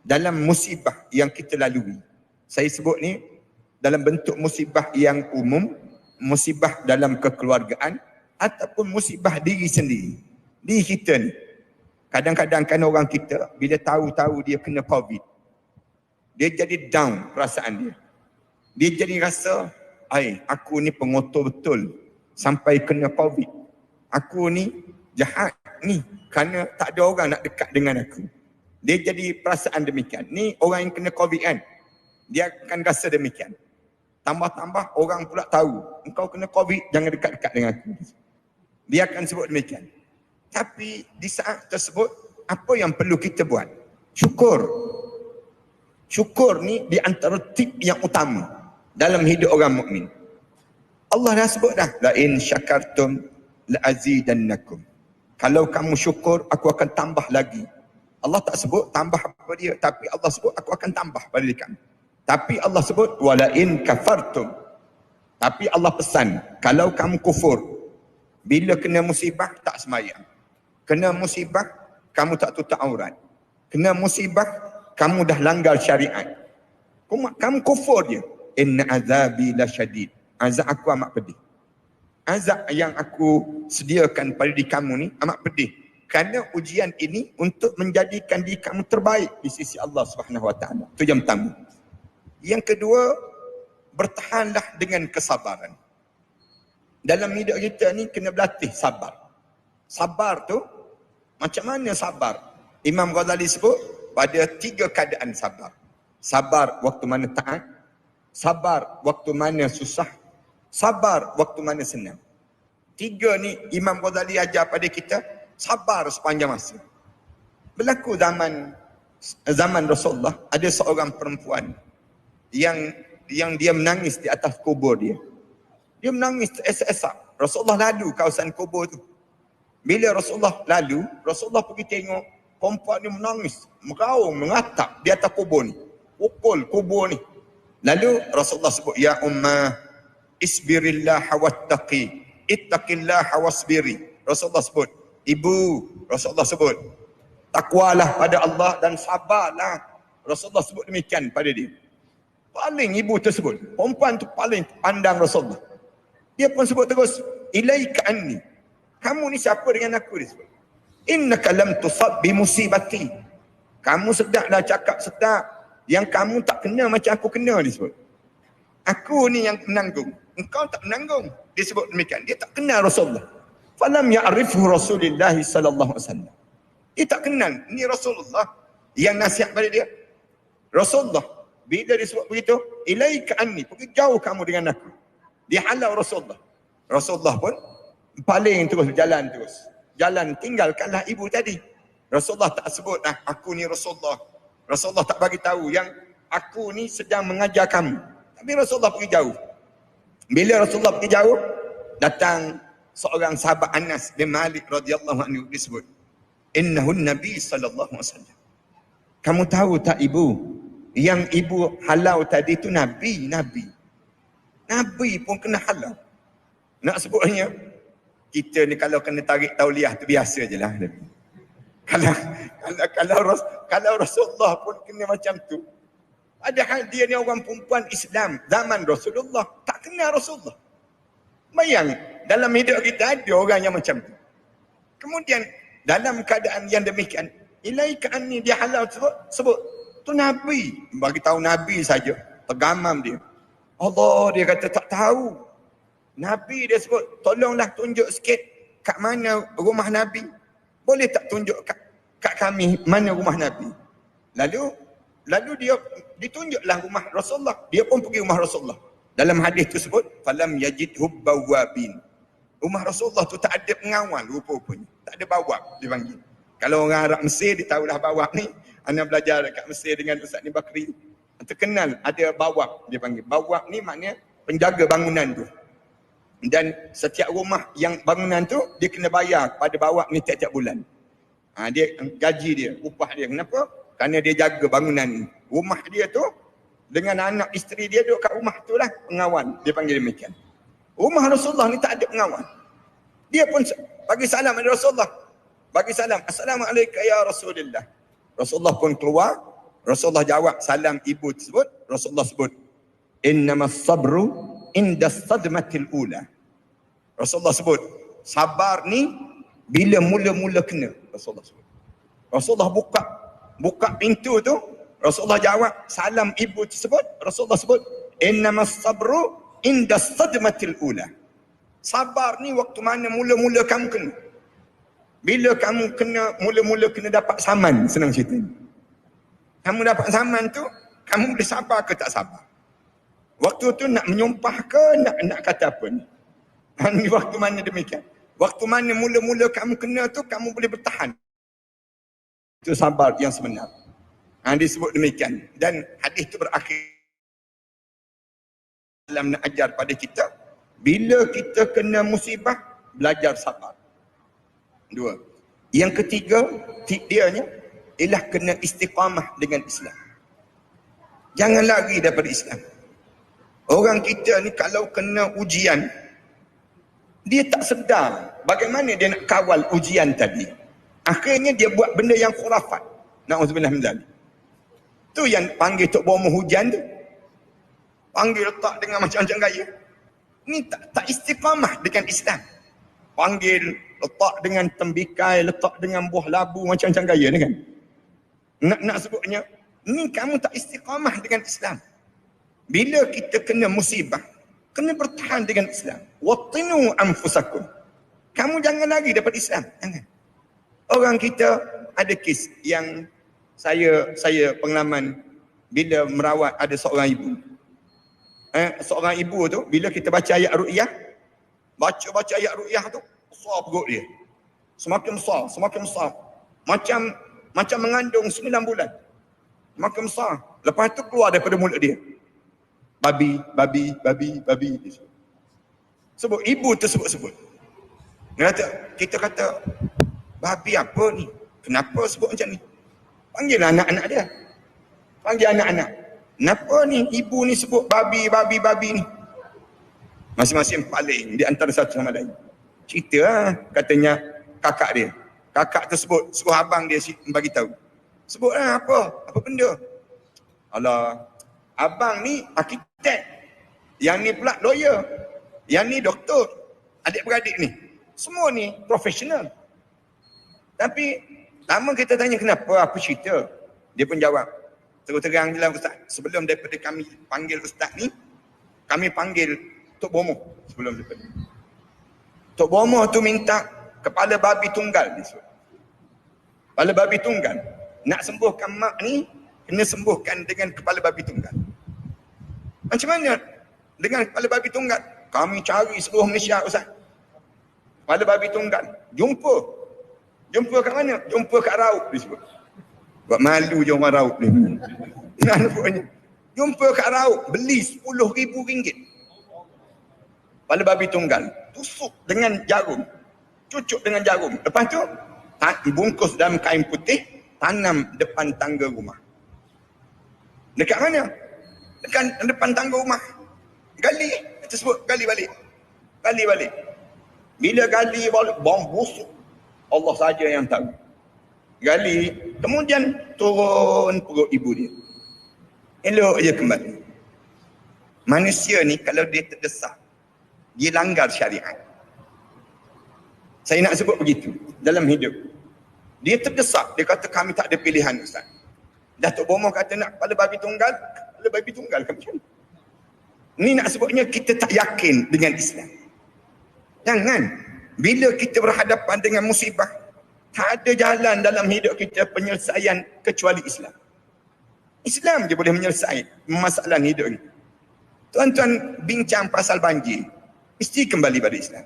dalam musibah yang kita lalui, saya sebut ni dalam bentuk musibah yang umum, musibah dalam kekeluargaan ataupun musibah diri sendiri. Diri kita ni. Kadang-kadang kan orang kita bila tahu-tahu dia kena COVID, dia jadi down perasaan dia. Dia jadi rasa, aku ni pengotor betul sampai kena COVID. Aku ni jahat ni kerana tak ada orang nak dekat dengan aku. Dia jadi perasaan demikian. Ni orang yang kena COVID kan, dia akan rasa demikian. Tambah-tambah orang pula tahu, engkau kena COVID, jangan dekat-dekat dengan aku. Dia akan sebut demikian. Tapi di saat tersebut, apa yang perlu kita buat? Syukur. Syukur ni di antara tip yang utama dalam hidup orang mukmin. Allah dah sebut dah, la in syakartum la azidannakum. Kalau kamu syukur, aku akan tambah lagi. Allah tak sebut tambah apa dia, tapi Allah sebut aku akan tambah pada diri kamu. Tapi Allah sebut wala in kafartum. Tapi Allah pesan, kalau kamu kufur, bila kena musibah tak sembahyang. Kena musibah kamu tak tutup aurat. Kena musibah kamu dah langgar syariat. Kamu kufur dia. Inna azabi lasyadid. Azab aku amat pedih. Azab yang aku sediakan pada diri kamu ni amat pedih. Kerana ujian ini untuk menjadikan diri kamu terbaik di sisi Allah Subhanahu Wa Taala. Itu yang pertama. Yang kedua, bertahanlah dengan kesabaran. Dalam hidup kita ni kena berlatih sabar. Sabar tu, macam mana sabar? Imam Ghazali sebut, pada 3 keadaan sabar. Sabar waktu mana taat, sabar waktu mana susah, sabar waktu mana senang. 3 ni Imam Ghazali ajar pada kita, sabar sepanjang masa. Berlaku zaman Rasulullah, ada seorang perempuan yang dia menangis di atas kubur dia. Dia menangis esak-esak. Rasulullah lalu kawasan kubur tu. Bila Rasulullah lalu, Rasulullah pergi tengok perempuan ni menangis, meraung, mengatap di atas kubur ni. Pukul kubur ni. Lalu Rasulullah sebut, ya ummah, isbirillah wattaqi, ittaqillah wasbiri. Rasulullah sebut, ibu, Rasulullah sebut, takwalah pada Allah dan sabarlah. Rasulullah sebut demikian pada dia. Paling ibu tersebut, perempuan tu paling pandang Rasulullah. Dia pun sebut terus, ilaika anni. Kamu ni siapa dengan aku? Dia sebut. Innaka lam tusab bi musibati. Kamu sedaplah cakap sedap. Yang kamu tak kena macam aku kena, dia sebut. Aku ni yang menanggung, engkau tak menanggung. Dia sebut demikian. Dia tak kenal Rasulullah. Falam ya'rifhu Rasulullah sallallahu alaihi wasallam. Dia tak kenal ni Rasulullah yang nasihat pada dia. Rasulullah bila dia sebut begitu, ilaika anni, pergi jauh kamu dengan aku. Dia halau Rasulullah. Rasulullah pun paling terus jalan terus. Jalan, tinggalkanlah ibu tadi. Rasulullah tak sebut aku ni Rasulullah. Rasulullah tak bagi tahu yang aku ni sedang mengajar kamu. Tapi Rasulullah pergi jauh. Bila Rasulullah pergi jauh, datang seorang sahabat Anas bin Malik radhiyallahu anhu, disebut innahun nabi sallallahu alaihi wasallam. Kamu tahu tak ibu, yang ibu halau tadi tu nabi. Nabi pun kena halau. Nak sebutnya, kita ni kalau kena tarik tauliah tu biasa je lah. Kalau Rasulullah pun kena macam tu. Padahal dia ni orang perempuan Islam zaman Rasulullah, tak kenal Rasulullah. Bayang, dalam hidup kita ada orang yang macam tu. Kemudian dalam keadaan yang demikian, ilaika anni, dia halau sebut tu Nabi. Bagi tahu Nabi saja, tergamam dia. Allah, dia kata tak tahu. Nabi dia sebut, tolonglah tunjuk sikit kat mana rumah Nabi. Boleh tak tunjuk kat kami mana rumah Nabi? Lalu dia ditunjuklah rumah Rasulullah. Dia pun pergi rumah Rasulullah. Dalam hadis tersebut, falam yajidhu bawabin. Rumah Rasulullah tu tak ada pengawal rupa-rupanya. Tak ada bawab dia panggil. Kalau orang Arab Mesir, dia tahulah bawab ni. Ana belajar dekat Mesir dengan Ustaz Ni Bakri. Terkenal ada bawab dia panggil. Bawab ni maknanya penjaga bangunan tu. Dan setiap rumah yang bangunan tu, dia kena bayar pada bawab ni tiap-tiap bulan. Dia gaji dia, upah dia. Kenapa? Kerana dia jaga bangunan ni. Rumah dia tu, dengan anak isteri dia duduk kat rumah tu lah, pengawal. Dia panggil demikian. Rumah Rasulullah ni tak ada pengawal. Dia pun bagi salam kepada Rasulullah. Bagi salam, Assalamualaikum ya Rasulullah. Rasulullah pun keluar. Rasulullah jawab salam ibu tersebut. Rasulullah sebut, innamas sabru inda sadmatil ula. Rasulullah sebut, sabar ni bila mula-mula kena. Rasulullah sebut. Rasulullah buka pintu tu. Rasulullah jawab salam ibu tersebut. Rasulullah sebut, innamas sabru inda sadmatil ula. Sabar ni waktu mana mula-mula kamu kena. Bila kamu mula-mula kena dapat saman, senang cerita. Kamu dapat saman tu, kamu boleh sabar ke tak sabar? Waktu tu nak menyumpah ke nak kata apa ni? Ni waktu mana demikian? Waktu mana mula-mula kamu kena tu, kamu boleh bertahan. Itu sabar yang sebenar. Disebut demikian. Dan hadis itu berakhir dalam nak ajar pada kita, bila kita kena musibah, belajar sabar. 2. Yang ketiga, dianya ialah kena istiqamah dengan Islam. Jangan lari daripada Islam. Orang kita ni kalau kena ujian, dia tak sedar bagaimana dia nak kawal ujian tadi. Akhirnya dia buat benda yang khurafat. Na'udzubillah min dzalik. Tu yang panggil tok bomoh hujan tu. Panggil letak dengan macam-macam gaya. Ni tak istiqamah dengan Islam. Panggil letak dengan tembikai, letak dengan buah labu, macam-macam gaya ni kan. Nak sebutnya, ni kamu tak istiqamah dengan Islam. Bila kita kena musibah, kena bertahan dengan Islam. Wattinu anfusakum. Kamu jangan lari daripada Islam. Jangan. Orang kita ada kes yang saya pengalaman bila merawat ada seorang ibu. Seorang ibu tu, bila kita baca ayat ru'yah, baca ayat ru'yah tu, besar perut dia. Semakin besar. Macam mengandung 9 bulan. Makin besar. Lepas tu keluar daripada mulut dia. Babi. Sebut, ibu tu sebut. Kita kata, babi apa ni? Kenapa sebut macam ni? Panggil anak-anak dia. Panggil anak-anak. Kenapa ni ibu ni sebut babi ni? Masing-masing paling di antara satu sama lain. Cerita katanya kakak dia. Kakak tersebut suruh abang dia bagi tahu. Sebut apa benda? Alah, abang ni arkitek. Yang ni pula lawyer. Yang ni doktor. Adik-beradik ni. Semua ni profesional. Tapi lama kita tanya kenapa, apa cerita? Dia pun jawab. Terus terang je lah Ustaz. Sebelum daripada kami panggil Ustaz ni, kami panggil Tok Bomoh sebelum daripada. Tok Bomoh tu minta kepala babi tunggal dia suruh. Kepala babi tunggal. Nak sembuhkan mak ni, kena sembuhkan dengan kepala babi tunggal. Macam mana dengan kepala babi tunggal? Kami cari seluruh Malaysia Ustaz. Kepala babi tunggal. Jumpa. Jumpa kat mana? Jumpa kat Raub dia sebut. Buat malu je orang Raub ni. Namanya. Jumpa kat Raub, beli RM10,000. Kepala babi tunggal. Tusuk dengan jarum. Cucuk dengan jarum. Lepas tu, dibungkus dalam kain putih, tanam depan tangga rumah. Dekat mana? Dekat depan tangga rumah. Gali. Kita sebut gali balik. Gali balik. Bila gali balik, bom busuk. Allah saja yang tahu. Gali, kemudian turun perut ibu dia. Elok je kembali. Manusia ni kalau dia terdesak, dia langgar syariat. Saya nak sebut begitu dalam hidup. Dia terdesak, dia kata kami tak ada pilihan Ustaz. Datuk Bomoh kata nak kepala babi tunggal, kepala babi tunggal kan macam ni nak sebutnya kita tak yakin dengan Islam. Jangan. Bila kita berhadapan dengan musibah, tak ada jalan dalam hidup kita penyelesaian kecuali Islam. Islam je boleh menyelesaikan masalah hidup ni. Tuan-tuan bincang pasal banjir, mesti kembali pada Islam.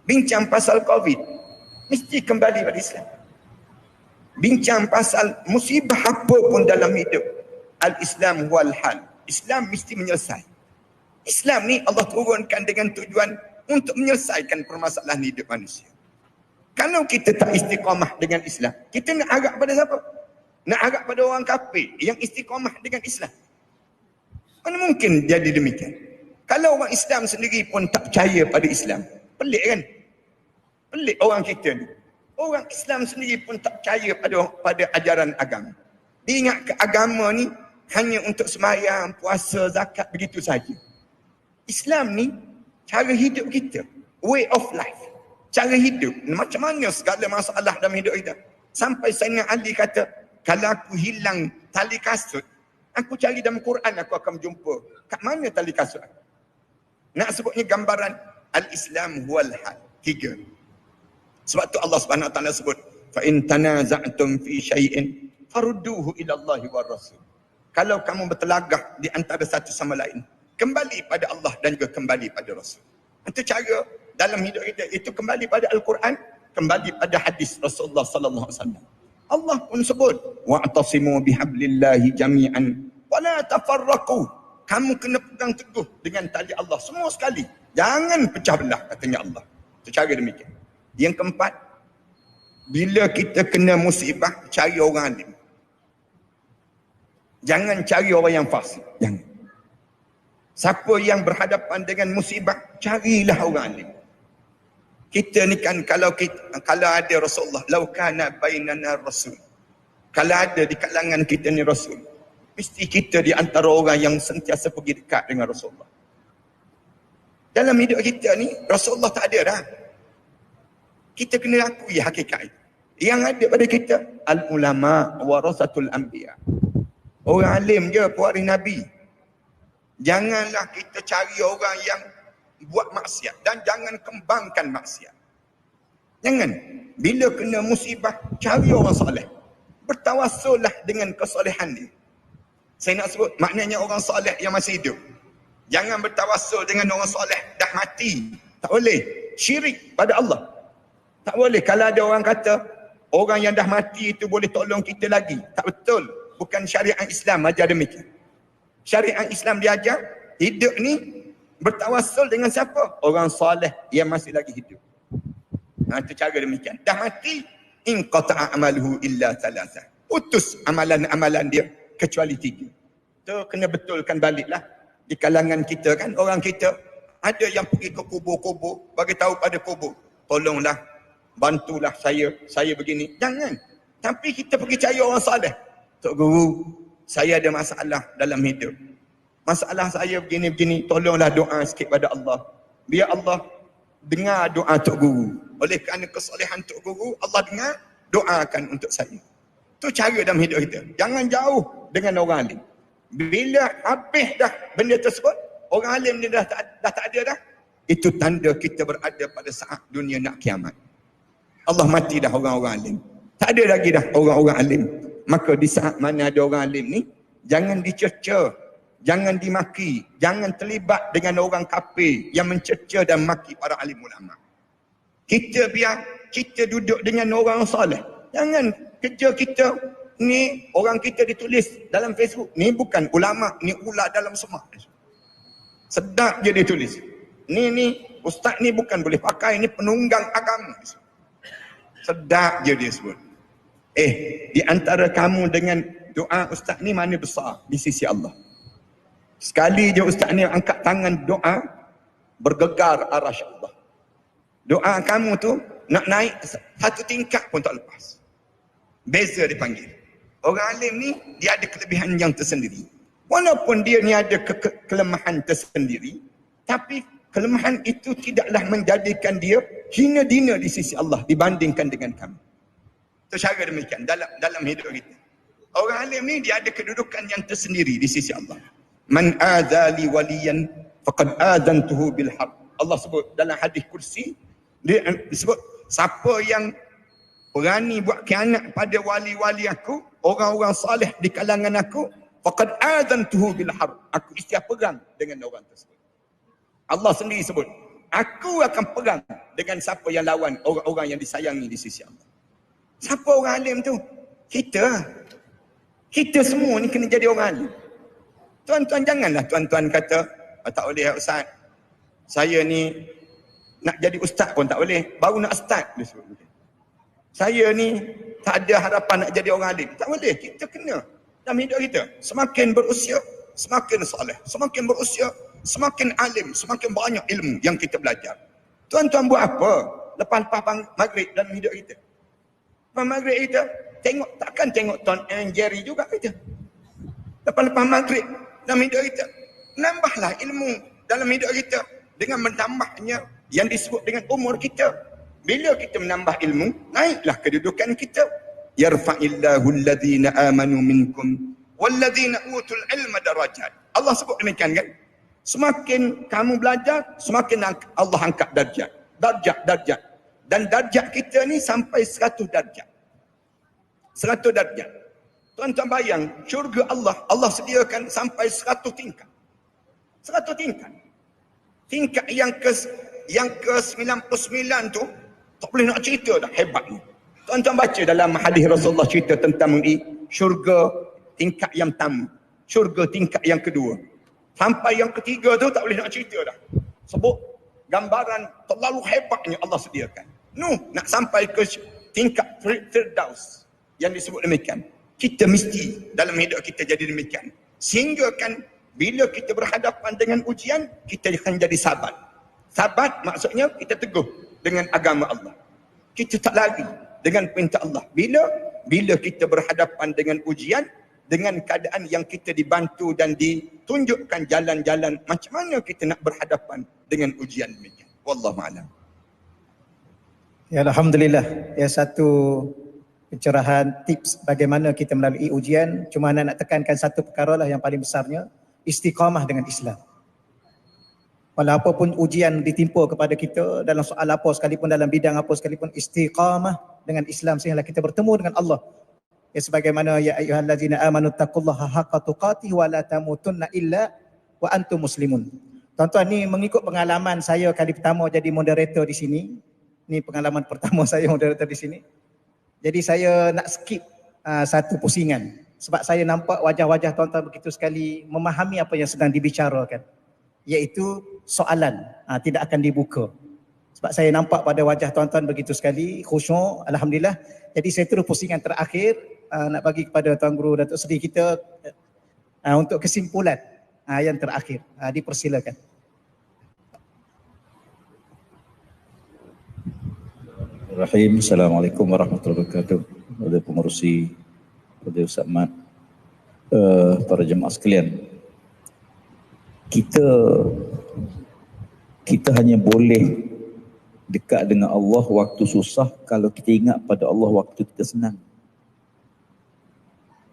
Bincang pasal COVID, mesti kembali pada Islam. Bincang pasal musibah apa pun dalam hidup, al-Islam wal hal. Islam mesti menyelesaikan. Islam ni Allah turunkan dengan tujuan untuk menyelesaikan permasalahan hidup manusia. Kalau kita tak istiqamah dengan Islam, kita nak agak pada siapa? Nak agak pada orang kafir yang istiqamah dengan Islam. Mana mungkin jadi demikian? Kalau orang Islam sendiri pun tak percaya pada Islam, pelik kan? Pelik orang kita ni. Orang Islam sendiri pun tak percaya pada ajaran agama. Dia ingat ke agama ni hanya untuk sembahyang, puasa, zakat, begitu saja. Islam ni cara hidup kita, way of life, cara hidup. Macam mana segala masalah dalam hidup kita. Sampai Sayyidina Ali kata, kalau aku hilang tali kasut, aku cari dalam Quran, aku akan jumpa. Kat mana tali kasut? Nak sebutnya gambaran al-Islam huwal hal. 3. Sebab tu Allah Subhanahu Wa Taala sebut, fa in tanaza'tum fi syai'in farudduhu ila Allah wa Rasul. Kalau kamu bertelagah di antara satu sama lain, kembali pada Allah dan juga kembali pada Rasul. Itu cara dalam hidup kita, itu kembali pada Al-Quran, kembali pada hadis Rasulullah sallallahu alaihi wasallam. Allah pun sebut, wa'tasimu bihablillahi jami'an wa la tafarraqu. Kamu kena pegang teguh dengan tali Allah semua sekali. Jangan pecah belah, katanya Allah. Itu cara demikian. Yang keempat, bila kita kena musibah, cari orang alim. Jangan cari orang yang fasik. Jangan. Siapa yang berhadapan dengan musibah, carilah orang alim. Kita ni kan kalau ada Rasulullah, lau kana bainana rasul. Kalau ada di kalangan kita ni Rasul, mesti kita di antara orang yang sentiasa pergi dekat dengan Rasulullah. Dalam hidup kita ni, Rasulullah tak ada dah. Kita kena akui hakikat itu. Yang ada pada kita, al-ulama warasatul anbiya. Orang alim je pewaris Nabi. Janganlah kita cari orang yang buat maksiat dan jangan kembangkan maksiat. Jangan. Bila kena musibah, cari orang soleh. Bertawassullah dengan kesolehan dia. Saya nak sebut, maknanya orang soleh yang masih hidup. Jangan bertawassul dengan orang soleh dah mati. Tak boleh. Syirik pada Allah. Tak boleh. Kalau ada orang kata, orang yang dah mati itu boleh tolong kita lagi. Tak betul. Bukan syariat Islam ajar demikian. Syariat Islam diajar, hidup ni bertawassul dengan siapa? Orang soleh yang masih lagi hidup. Itu cara demikian. Dah mati, in qata'a amaluhu illa thalatha. Putus amalan-amalan dia kecuali 3. Tu kena betulkan baliklah. Di kalangan kita kan, orang kita ada yang pergi ke kubur-kubur, bagi tahu pada kubur, tolonglah, bantulah saya begini. Jangan. Tapi kita pergi cari orang soleh. Tok Guru, saya ada masalah dalam hidup. Masalah saya begini-begini, tolonglah doa sikit pada Allah. Biar Allah dengar doa Tok Guru. Oleh kerana kesolehan Tok Guru, Allah dengar, doakan untuk saya. Tu cara dalam hidup kita. Jangan jauh dengan orang alim. Bila habis dah benda tersebut, orang alim ni dah tak ada dah. Itu tanda kita berada pada saat dunia nak kiamat. Allah mati dah orang-orang alim. Tak ada lagi dah orang-orang alim. Maka di saat mana ada orang alim ni, jangan dicerca, jangan dimaki, jangan terlibat dengan orang kafir yang mencerca dan maki para alim ulama. Kita biar kita duduk dengan orang soleh. Jangan kerja kita ni, orang kita ditulis dalam Facebook, ni bukan ulama, ni ular dalam semak. Sedap je dia tulis. Ni ustaz ni bukan boleh pakai, ni penunggang agama. Sedap je dia sebut. Di antara kamu dengan doa ustaz ni mana besar di sisi Allah? Sekali je ustaz ni angkat tangan doa, bergegar arasy Allah. Doa kamu tu nak naik satu tingkat pun tak lepas. Beza dipanggil. Orang alim ni dia ada kelebihan yang tersendiri. Walaupun dia ni ada kelemahan tersendiri, tapi kelemahan itu tidaklah menjadikan dia hina dina di sisi Allah dibandingkan dengan kami. Itu cara demikian dalam hidup kita. Orang alim ni dia ada kedudukan yang tersendiri di sisi Allah. Man adzali waliyan faqad adzantuhu bil harb. Allah sebut dalam hadis kursi, dia disebut siapa yang berani buat khianat pada wali-wali aku, orang-orang salih di kalangan aku, faqad adzantuhu bil harb. Aku istiaf perang dengan orang tersebut. Allah sendiri sebut, aku akan perang dengan siapa yang lawan orang-orang yang disayangi di sisi Allah. Siapa orang alim tu? Kita. Kita semua ni kena jadi orang alim. Tuan-tuan janganlah tuan-tuan kata, tak boleh ustaz. Saya ni nak jadi ustaz pun tak boleh. Baru nak start dia sebut. Saya ni tak ada harapan nak jadi orang alim. Tak boleh. Kita kena. Dalam hidup kita. Semakin berusia, semakin soleh. Semakin berusia, semakin alim, semakin banyak ilmu yang kita belajar. Tuan-tuan buat apa lepas maghrib dalam hidup kita? Lepas maghrib kita, takkan tengok Tom and Jerry juga kita. Lepas maghrib dalam hidup kita, nambahlah ilmu dalam hidup kita dengan menambahnya yang disebut dengan umur kita. Bila kita menambah ilmu, naiklah kedudukan kita. Yarfa'illahu alladhina amanu minkum walladhina utul ilma darajat. Allah sebut demikian kan? Semakin kamu belajar, semakin Allah angkat darjat. Darjat. Dan darjat kita ni sampai 100 darjat. 100 darjat. Tuan-tuan bayang, syurga Allah sediakan sampai 100 tingkat. 100 tingkat. Tingkat yang ke-99 tu, tak boleh nak cerita dah, hebat ni. Tuan-tuan baca dalam hadis Rasulullah cerita tentang syurga tingkat yang pertama. Syurga tingkat yang kedua. Sampai yang ketiga tu tak boleh nak cerita dah. Sebut gambaran terlalu hebatnya Allah sediakan. Nak sampai ke tingkat Firdaus yang disebut demikian. Kita mesti dalam hidup kita jadi demikian. Sehingga kan bila kita berhadapan dengan ujian, kita akan jadi sabar. Sabar maksudnya kita teguh dengan agama Allah. Kita tak lari dengan perintah Allah. Bila kita berhadapan dengan ujian, dengan keadaan yang kita dibantu dan ditunjukkan jalan-jalan macam mana kita nak berhadapan dengan ujian demikian. Wallahu a'lam. Ya, alhamdulillah. Ya, satu pencerahan tips bagaimana kita melalui ujian. Cuma nak tekankan satu perkara lah yang paling besarnya, istiqamah dengan Islam. Walaupun ujian ditimpa kepada kita dalam soal apa sekalipun, dalam bidang apa sekalipun, istiqamah dengan Islam sehingga kita bertemu dengan Allah. Ya, sebagaimana ya ayyuhallazina amanu taqullaha haqqa tuqatih wa la tamutunna illa wa antum muslimun. Tuan-tuan, ni mengikut pengalaman saya kali pertama jadi moderator di sini. Ni pengalaman pertama saya moderator di sini. Jadi saya nak skip satu pusingan sebab saya nampak wajah-wajah tuan-tuan begitu sekali memahami apa yang sedang dibicarakan, iaitu soalan tidak akan dibuka. Sebab saya nampak pada wajah tuan-tuan begitu sekali khusyuk, alhamdulillah. Jadi saya terus pusingan terakhir nak bagi kepada Tuan Guru Datuk Seri kita untuk kesimpulan yang terakhir. Dipersilakan. Bismillahirrahmanirrahim. Assalamualaikum warahmatullahi wabarakatuh. Kepada pengerusi, kepada Ustaz Mat, para jemaah sekalian. Kita hanya boleh dekat dengan Allah waktu susah kalau kita ingat pada Allah waktu kita senang.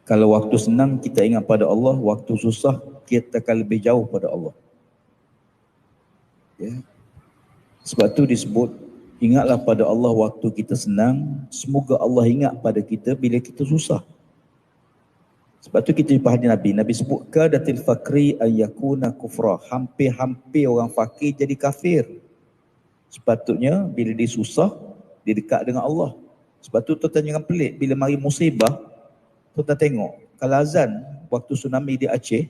Kalau waktu senang kita ingat pada Allah, waktu susah kita akan lebih jauh pada Allah. Ya. Sebab tu disebut, ingatlah pada Allah waktu kita senang, semoga Allah ingat pada kita bila kita susah. Sebab tu kita jumpa hadis Nabi. Nabi sebut, kadatil fakri ayyakuna kufra. Hampir-hampir orang fakir jadi kafir. Sepatutnya bila dia susah, dia dekat dengan Allah. Sebab tu tuan-tuan jangan pelik. Bila mari musibah, tuan-tuan tengok. Kalau azan, waktu tsunami di Aceh,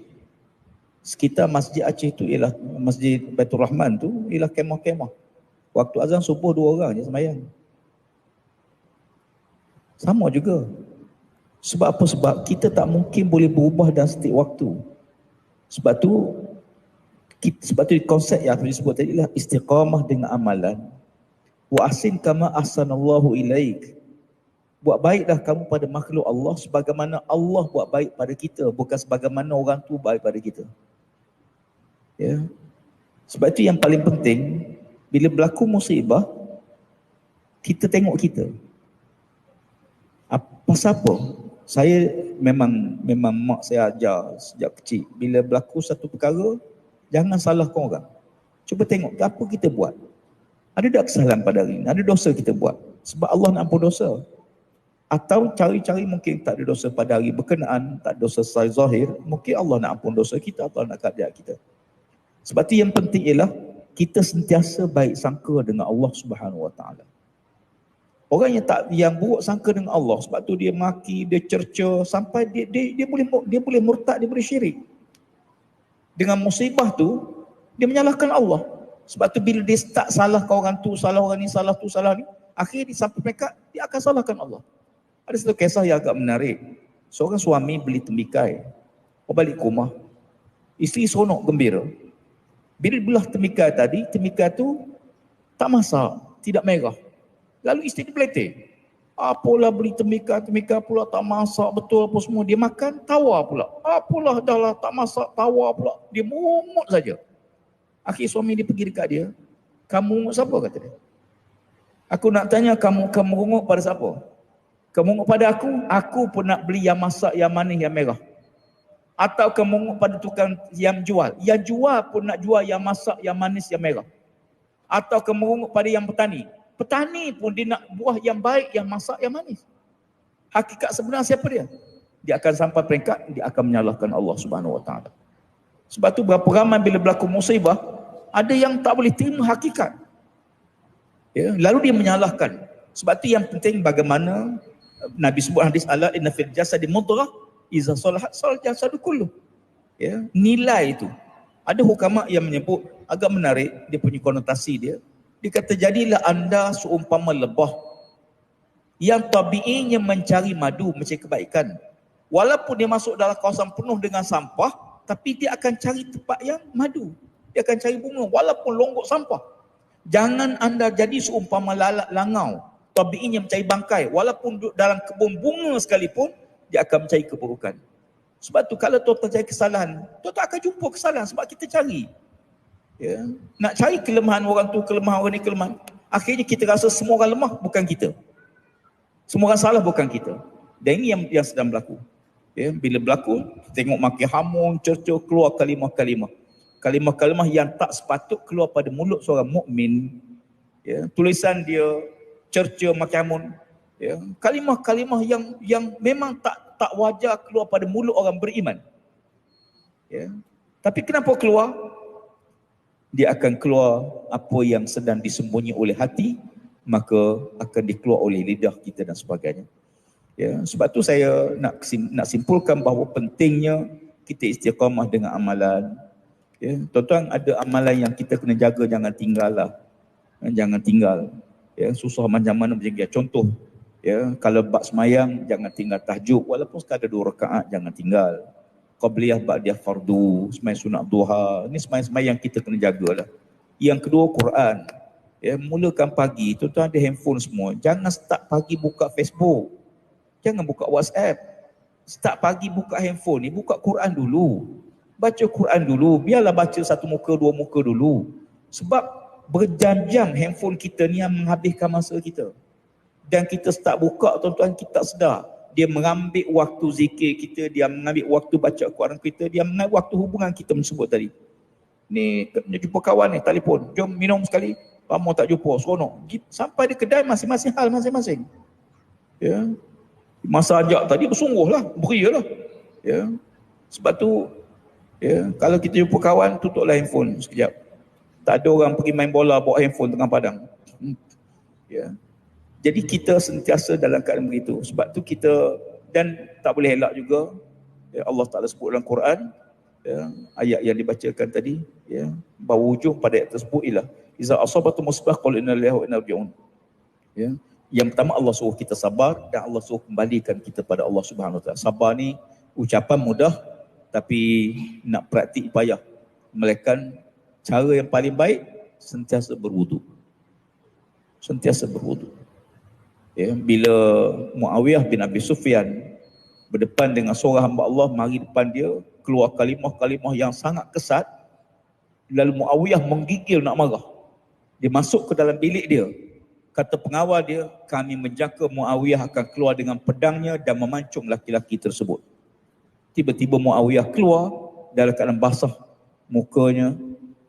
sekitar masjid Aceh tu ialah masjid Baitur Rahman tu, ialah kemah-kemah. Waktu azan subuh 2 orang je sembahyang. Sama juga. Sebab apa? Sebab kita tak mungkin boleh berubah dalam setiap waktu. Sebab tu konsep yang disebut tadi lah istiqamah dengan amalan. Wa ahsin kama ahsanallahu ilaik. Buat baiklah kamu pada makhluk Allah sebagaimana Allah buat baik pada kita, bukan sebagaimana orang tu baik pada kita. Ya. Sebab itu yang paling penting, bila berlaku musibah, kita tengok kita. Pasal apa? Saya memang mak saya ajar sejak kecil, bila berlaku satu perkara, jangan salahkan orang. Cuba tengok apa kita buat. Ada tak kesalahan pada hari ini? Ada dosa kita buat? Sebab Allah nak ampun dosa. Atau cari-cari mungkin tak ada dosa pada hari berkenaan, tak ada dosa secara zahir, mungkin Allah nak ampun dosa kita atau nak kadak kita. Sebab tu yang penting ialah kita sentiasa baik sangka dengan Allah Subhanahu Wa Taala. Orang yang buruk sangka dengan Allah, sebab tu dia maki, dia cerca sampai dia boleh murtad, dia boleh syirik. Dengan musibah tu dia menyalahkan Allah. Sebab tu bila dia tak salahkan orang tu, salah orang ni, salah tu, salah ni, akhirnya dia sampai pekat, dia akan salahkan Allah. Ada satu kisah yang agak menarik. Seorang suami beli temikai, balik ke rumah, isteri seronok gembira. Bila belah temikai tadi, temikai tu tak masak, tidak merah. Lalu isteri beletih. Apalah beli temikai pula tak masak betul apa semua. Dia makan, tawa pula. Apalah dah lah tak masak, tawa pula. Dia mungut saja. Akhir suami dia pergi dekat dia. Kamu mungut siapa, kata dia. Aku nak tanya, kamu mungut pada siapa? Kamu mungut pada aku pun nak beli yang masak, yang manis, yang merah. Atau kamu mungut pada tukang yang jual pun nak jual yang masak, yang manis, yang merah. Atau kamu mungut pada yang petani pun dia nak buah yang baik, yang masak, yang manis. Hakikat sebenar siapa dia? Dia akan sampai peringkat, dia akan menyalahkan Allah Subhanahu Wa Taala. Sebab tu berapa ramai bila berlaku musibah, ada yang tak boleh terima hakikat. Ya, lalu dia menyalahkan. Sebab tu yang penting bagaimana Nabi sebut hadis ala inna fil jasadi mudghah iza salahat salal jasadu kullu. Ya, nilai itu. Ada hukama yang menyebut agak menarik dia punya konotasi dia. Dia kata jadilah anda seumpama lebah yang tabiinya mencari madu, mencari kebaikan. Walaupun dia masuk dalam kawasan penuh dengan sampah, tapi dia akan cari tempat yang madu. Dia akan cari bunga walaupun longgok sampah. Jangan anda jadi seumpama lalat langau, tabiinya mencari bangkai. Walaupun duduk dalam kebun bunga sekalipun, dia akan mencari keburukan. Sebab tu kalau tuan-tuan cari kesalahan, tuan-tuan akan jumpa kesalahan sebab kita cari. Ya, nak cari kelemahan orang tu, kelemahan orang ni, kelemahan. Akhirnya kita rasa semua orang lemah, bukan kita. Semua orang salah, bukan kita. Dan ini yang sedang berlaku. Ya, bila berlaku, tengok makin hamun, cerca, keluar kalimah-kalimah. Kalimah-kalimah yang tak sepatut keluar pada mulut seorang mukmin. Ya, tulisan dia cerca, makin hamun. Ya, kalimah-kalimah yang memang tak wajar keluar pada mulut orang beriman. Ya, tapi kenapa keluar? Dia akan keluar apa yang sedang disembunyi oleh hati, maka akan dikeluar oleh lidah kita dan sebagainya. Ya, sebab tu saya nak simpulkan bahawa pentingnya kita istiqamah dengan amalan. Ya, tuan-tuan, ada amalan yang kita kena jaga, jangan tinggal lah. Jangan tinggal. Ya, susah macam mana menjaga. Contoh, ya, kalau bab semayang jangan tinggal tahajud, walaupun sekadar 2 rakaat jangan tinggal. Qabliyah, ba'diyah, fardu, semayang sunat duha. Ini semayang yang kita kena jagalah. Yang kedua, Quran. Ya, mulakan pagi, tuan-tuan ada handphone semua. Jangan start pagi buka Facebook. Jangan buka WhatsApp. Start pagi buka handphone ni, buka Quran dulu. Baca Quran dulu. Biarlah baca 1 muka, 2 muka dulu. Sebab berjam-jam handphone kita ni yang menghabiskan masa kita. Dan kita start buka, tuan-tuan, kita tak sedar. Dia mengambil waktu zikir kita, dia mengambil waktu baca Quran kita, dia mengambil waktu hubungan kita sebut tadi. Ni jumpa kawan ni, telefon, jom minum sekali. Lama tak jumpa, seronok. Sampai di kedai masing-masing hal masing-masing. Ya. Masa ajak tadi bersungguhlah, berialah. Ya. Sebab tu ya, kalau kita jumpa kawan, tutuplah handphone sekejap. Tak ada orang pergi main bola bawa handphone tengah padang. Ya. Jadi kita sentiasa dalam keadaan begitu. Sebab tu kita, dan tak boleh elak juga, ya, Allah Ta'ala sebut dalam Quran, ya, ayat yang dibacakan tadi, ya, bahawa ujung pada ayat tersebut ialah iza asabatu musibah qul inna lillahi wa inna ilaihi raji'un. Ya. Yang pertama Allah suruh kita sabar dan Allah suruh kembalikan kita pada Allah Subhanahu Wa Taala. Sabar ni ucapan mudah tapi nak praktik payah. Melainkan cara yang paling baik sentiasa berwudu. Sentiasa berwudu. Ya, bila Muawiyah bin Abi Sufyan berdepan dengan seorang hamba Allah, mari depan dia, keluar kalimah-kalimah yang sangat kesat. Lalu Muawiyah menggigil nak marah. Dia masuk ke dalam bilik dia. Kata pengawal dia, kami menjangka Muawiyah akan keluar dengan pedangnya dan memancung laki-laki tersebut. Tiba-tiba Muawiyah keluar dalam keadaan basah mukanya.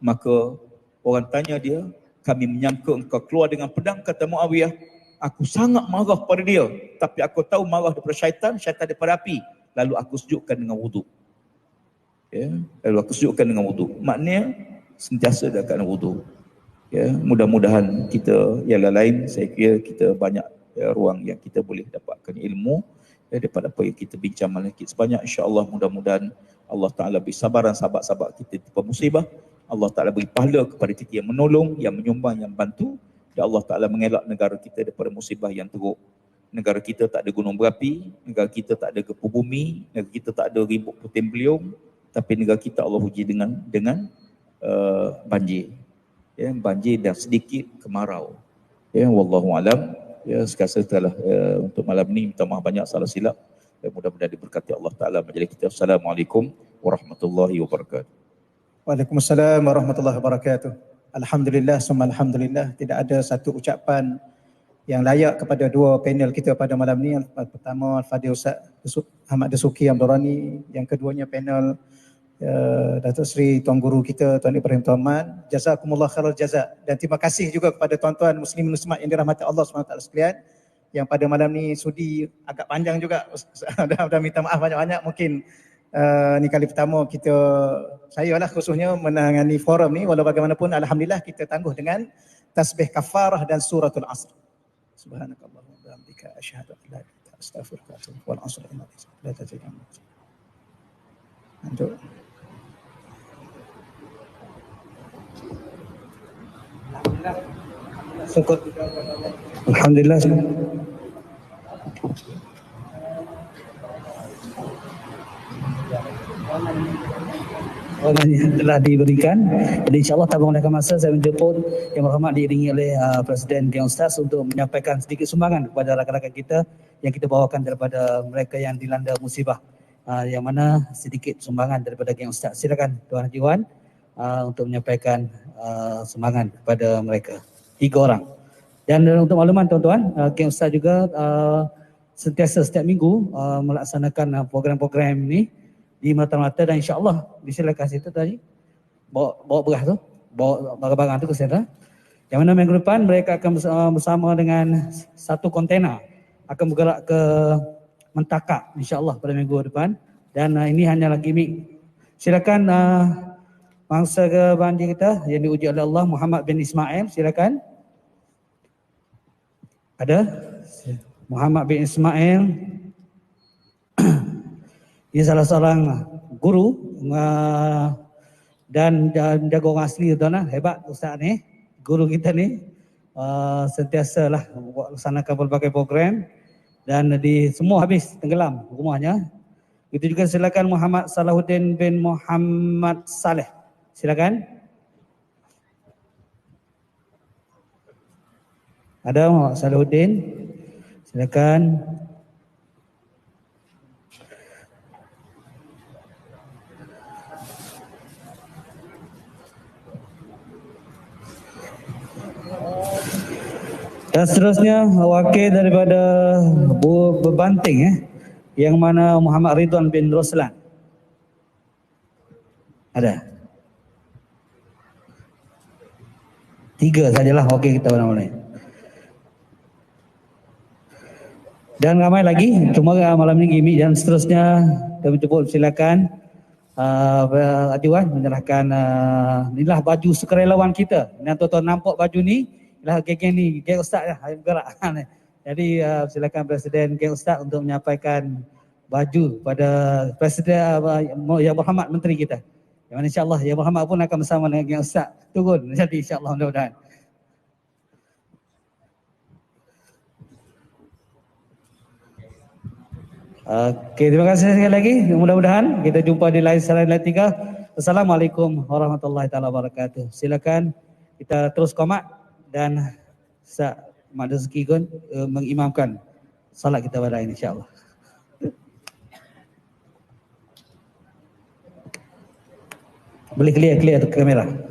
Maka orang tanya dia, kami menyangka engkau keluar dengan pedang. Kata Muawiyah, aku sangat marah pada dia, tapi aku tahu marah daripada syaitan daripada api. Lalu aku sejukkan dengan wudu. Ya, lalu aku sejukkan dengan wudu. Maknanya sentiasa dalam keadaan wudu. Ya, mudah-mudahan kita yang lain, saya kira kita banyak ruang yang kita boleh dapatkan ilmu daripada apa yang kita bincang malam ini. Sebanyak insya-Allah, mudah-mudahan Allah Taala beri sabaran sahabat-sahabat kita di musibah. Allah Taala beri pahala kepada kita yang menolong, yang menyumbang, yang bantu. Dan Allah Ta'ala mengelak negara kita daripada musibah yang teruk. Negara kita tak ada gunung berapi, negara kita tak ada gempa bumi, negara kita tak ada ribut puting beliung, tapi negara kita Allah uji dengan banjir. Ya, banjir dan sedikit kemarau. Ya, wallahu alam. Ya, sekasa telah untuk malam ni minta maaf banyak salah silap. Ya, mudah-mudahan diberkati Allah Ta'ala majlis kita. Assalamualaikum warahmatullahi wabarakatuh. Waalaikumsalam warahmatullahi wabarakatuh. Alhamdulillah, summa alhamdulillah. Tidak ada satu ucapan yang layak kepada dua panel kita pada malam ni. Pertama, Al-Fadhil Ustaz Ahmad Dasuki Amdurani. Yang keduanya panel Datuk Seri Tuan Guru kita, Tuan Ibrahim Tuan. Jazakumullah khairul jazak. Dan terima kasih juga kepada tuan-tuan muslim muslimat yang dirahmati Allah SWT sekalian, yang pada malam ni sudi agak panjang juga. Dah minta maaf banyak-banyak. Mungkin ni kali pertama saya lah khususnya menangani forum ni. Walau bagaimanapun alhamdulillah kita tangguh dengan tasbih kafarah dan suratul asr. Subhanakallahumma wa bihamdika asyhadu an la ilaha illa anta astaghfiruka wa atubu ilaik. Wal asr inna la tajidun. Alhamdulillah. Yang telah diberikan. Jadi insyaAllah tanpa menggunakan masa, saya menjemput Yang Berhormat diiringi oleh Presiden Geng Ustaz untuk menyampaikan sedikit sumbangan kepada rakan-rakan kita yang kita bawakan daripada mereka yang dilanda musibah. Yang mana sedikit sumbangan daripada Geng Ustaz. Silakan Tuan Haji Wan untuk menyampaikan sumbangan kepada mereka. 3 orang. Dan untuk makluman tuan-tuan, Geng Ustaz juga sentiasa setiap minggu melaksanakan program-program ini di mata-mata, dan insya-Allah disilakan situ tadi bawa beras tu, bawa barang-barang tu ke sana. Yang mana minggu depan mereka akan bersama dengan satu kontena akan bergerak ke Mentakak insya-Allah pada minggu depan, dan ini hanyalah gimmick. Silakan bangsa ke bandir kita yang diuji oleh Allah, Muhammad bin Ismail, silakan. Ada Muhammad bin Ismail. Dia salah seorang guru dan jago orang asli tuan, hebat ustaz ni, guru kita ni. Sentiasalah laksanakan berbagai program dan di semua habis tenggelam rumahnya. Itu juga silakan Muhammad Salahuddin bin Muhammad Saleh. Silakan. Ada Muhammad Salahuddin. Silakan. Dan seterusnya wakil daripada Bebanting Yang mana Muhammad Ridwan bin Roslan? Ada? 3 sajalah. Okey, kita mulai. Dan ramai lagi. Cuma malam ni gimmick dan seterusnya. Kami jemput silakan Adiwan menyerahkan inilah baju sukarelawan kita. Dan tuan-tuan nampak baju ni, inilah geng-geng ni, geng Ustaz lah, bergerak. Jadi silakan Presiden Geng Ustaz untuk menyampaikan baju pada Presiden Yang Berhormat Menteri kita. Yang mana insya-Allah Yang Berhormat pun akan bersama dengan Geng Ustaz turun. Jadi insya-Allah mudah-mudahan. Okey, terima kasih sekali lagi. Mudah-mudahan kita jumpa di lain saran lain 3. Assalamualaikum warahmatullahi taala wabarakatuh. Silakan kita terus qomat dan Ustaz Mak Rezeki Gun mengimamkan salat kita pada ini insya-Allah. Boleh clear ke kamera.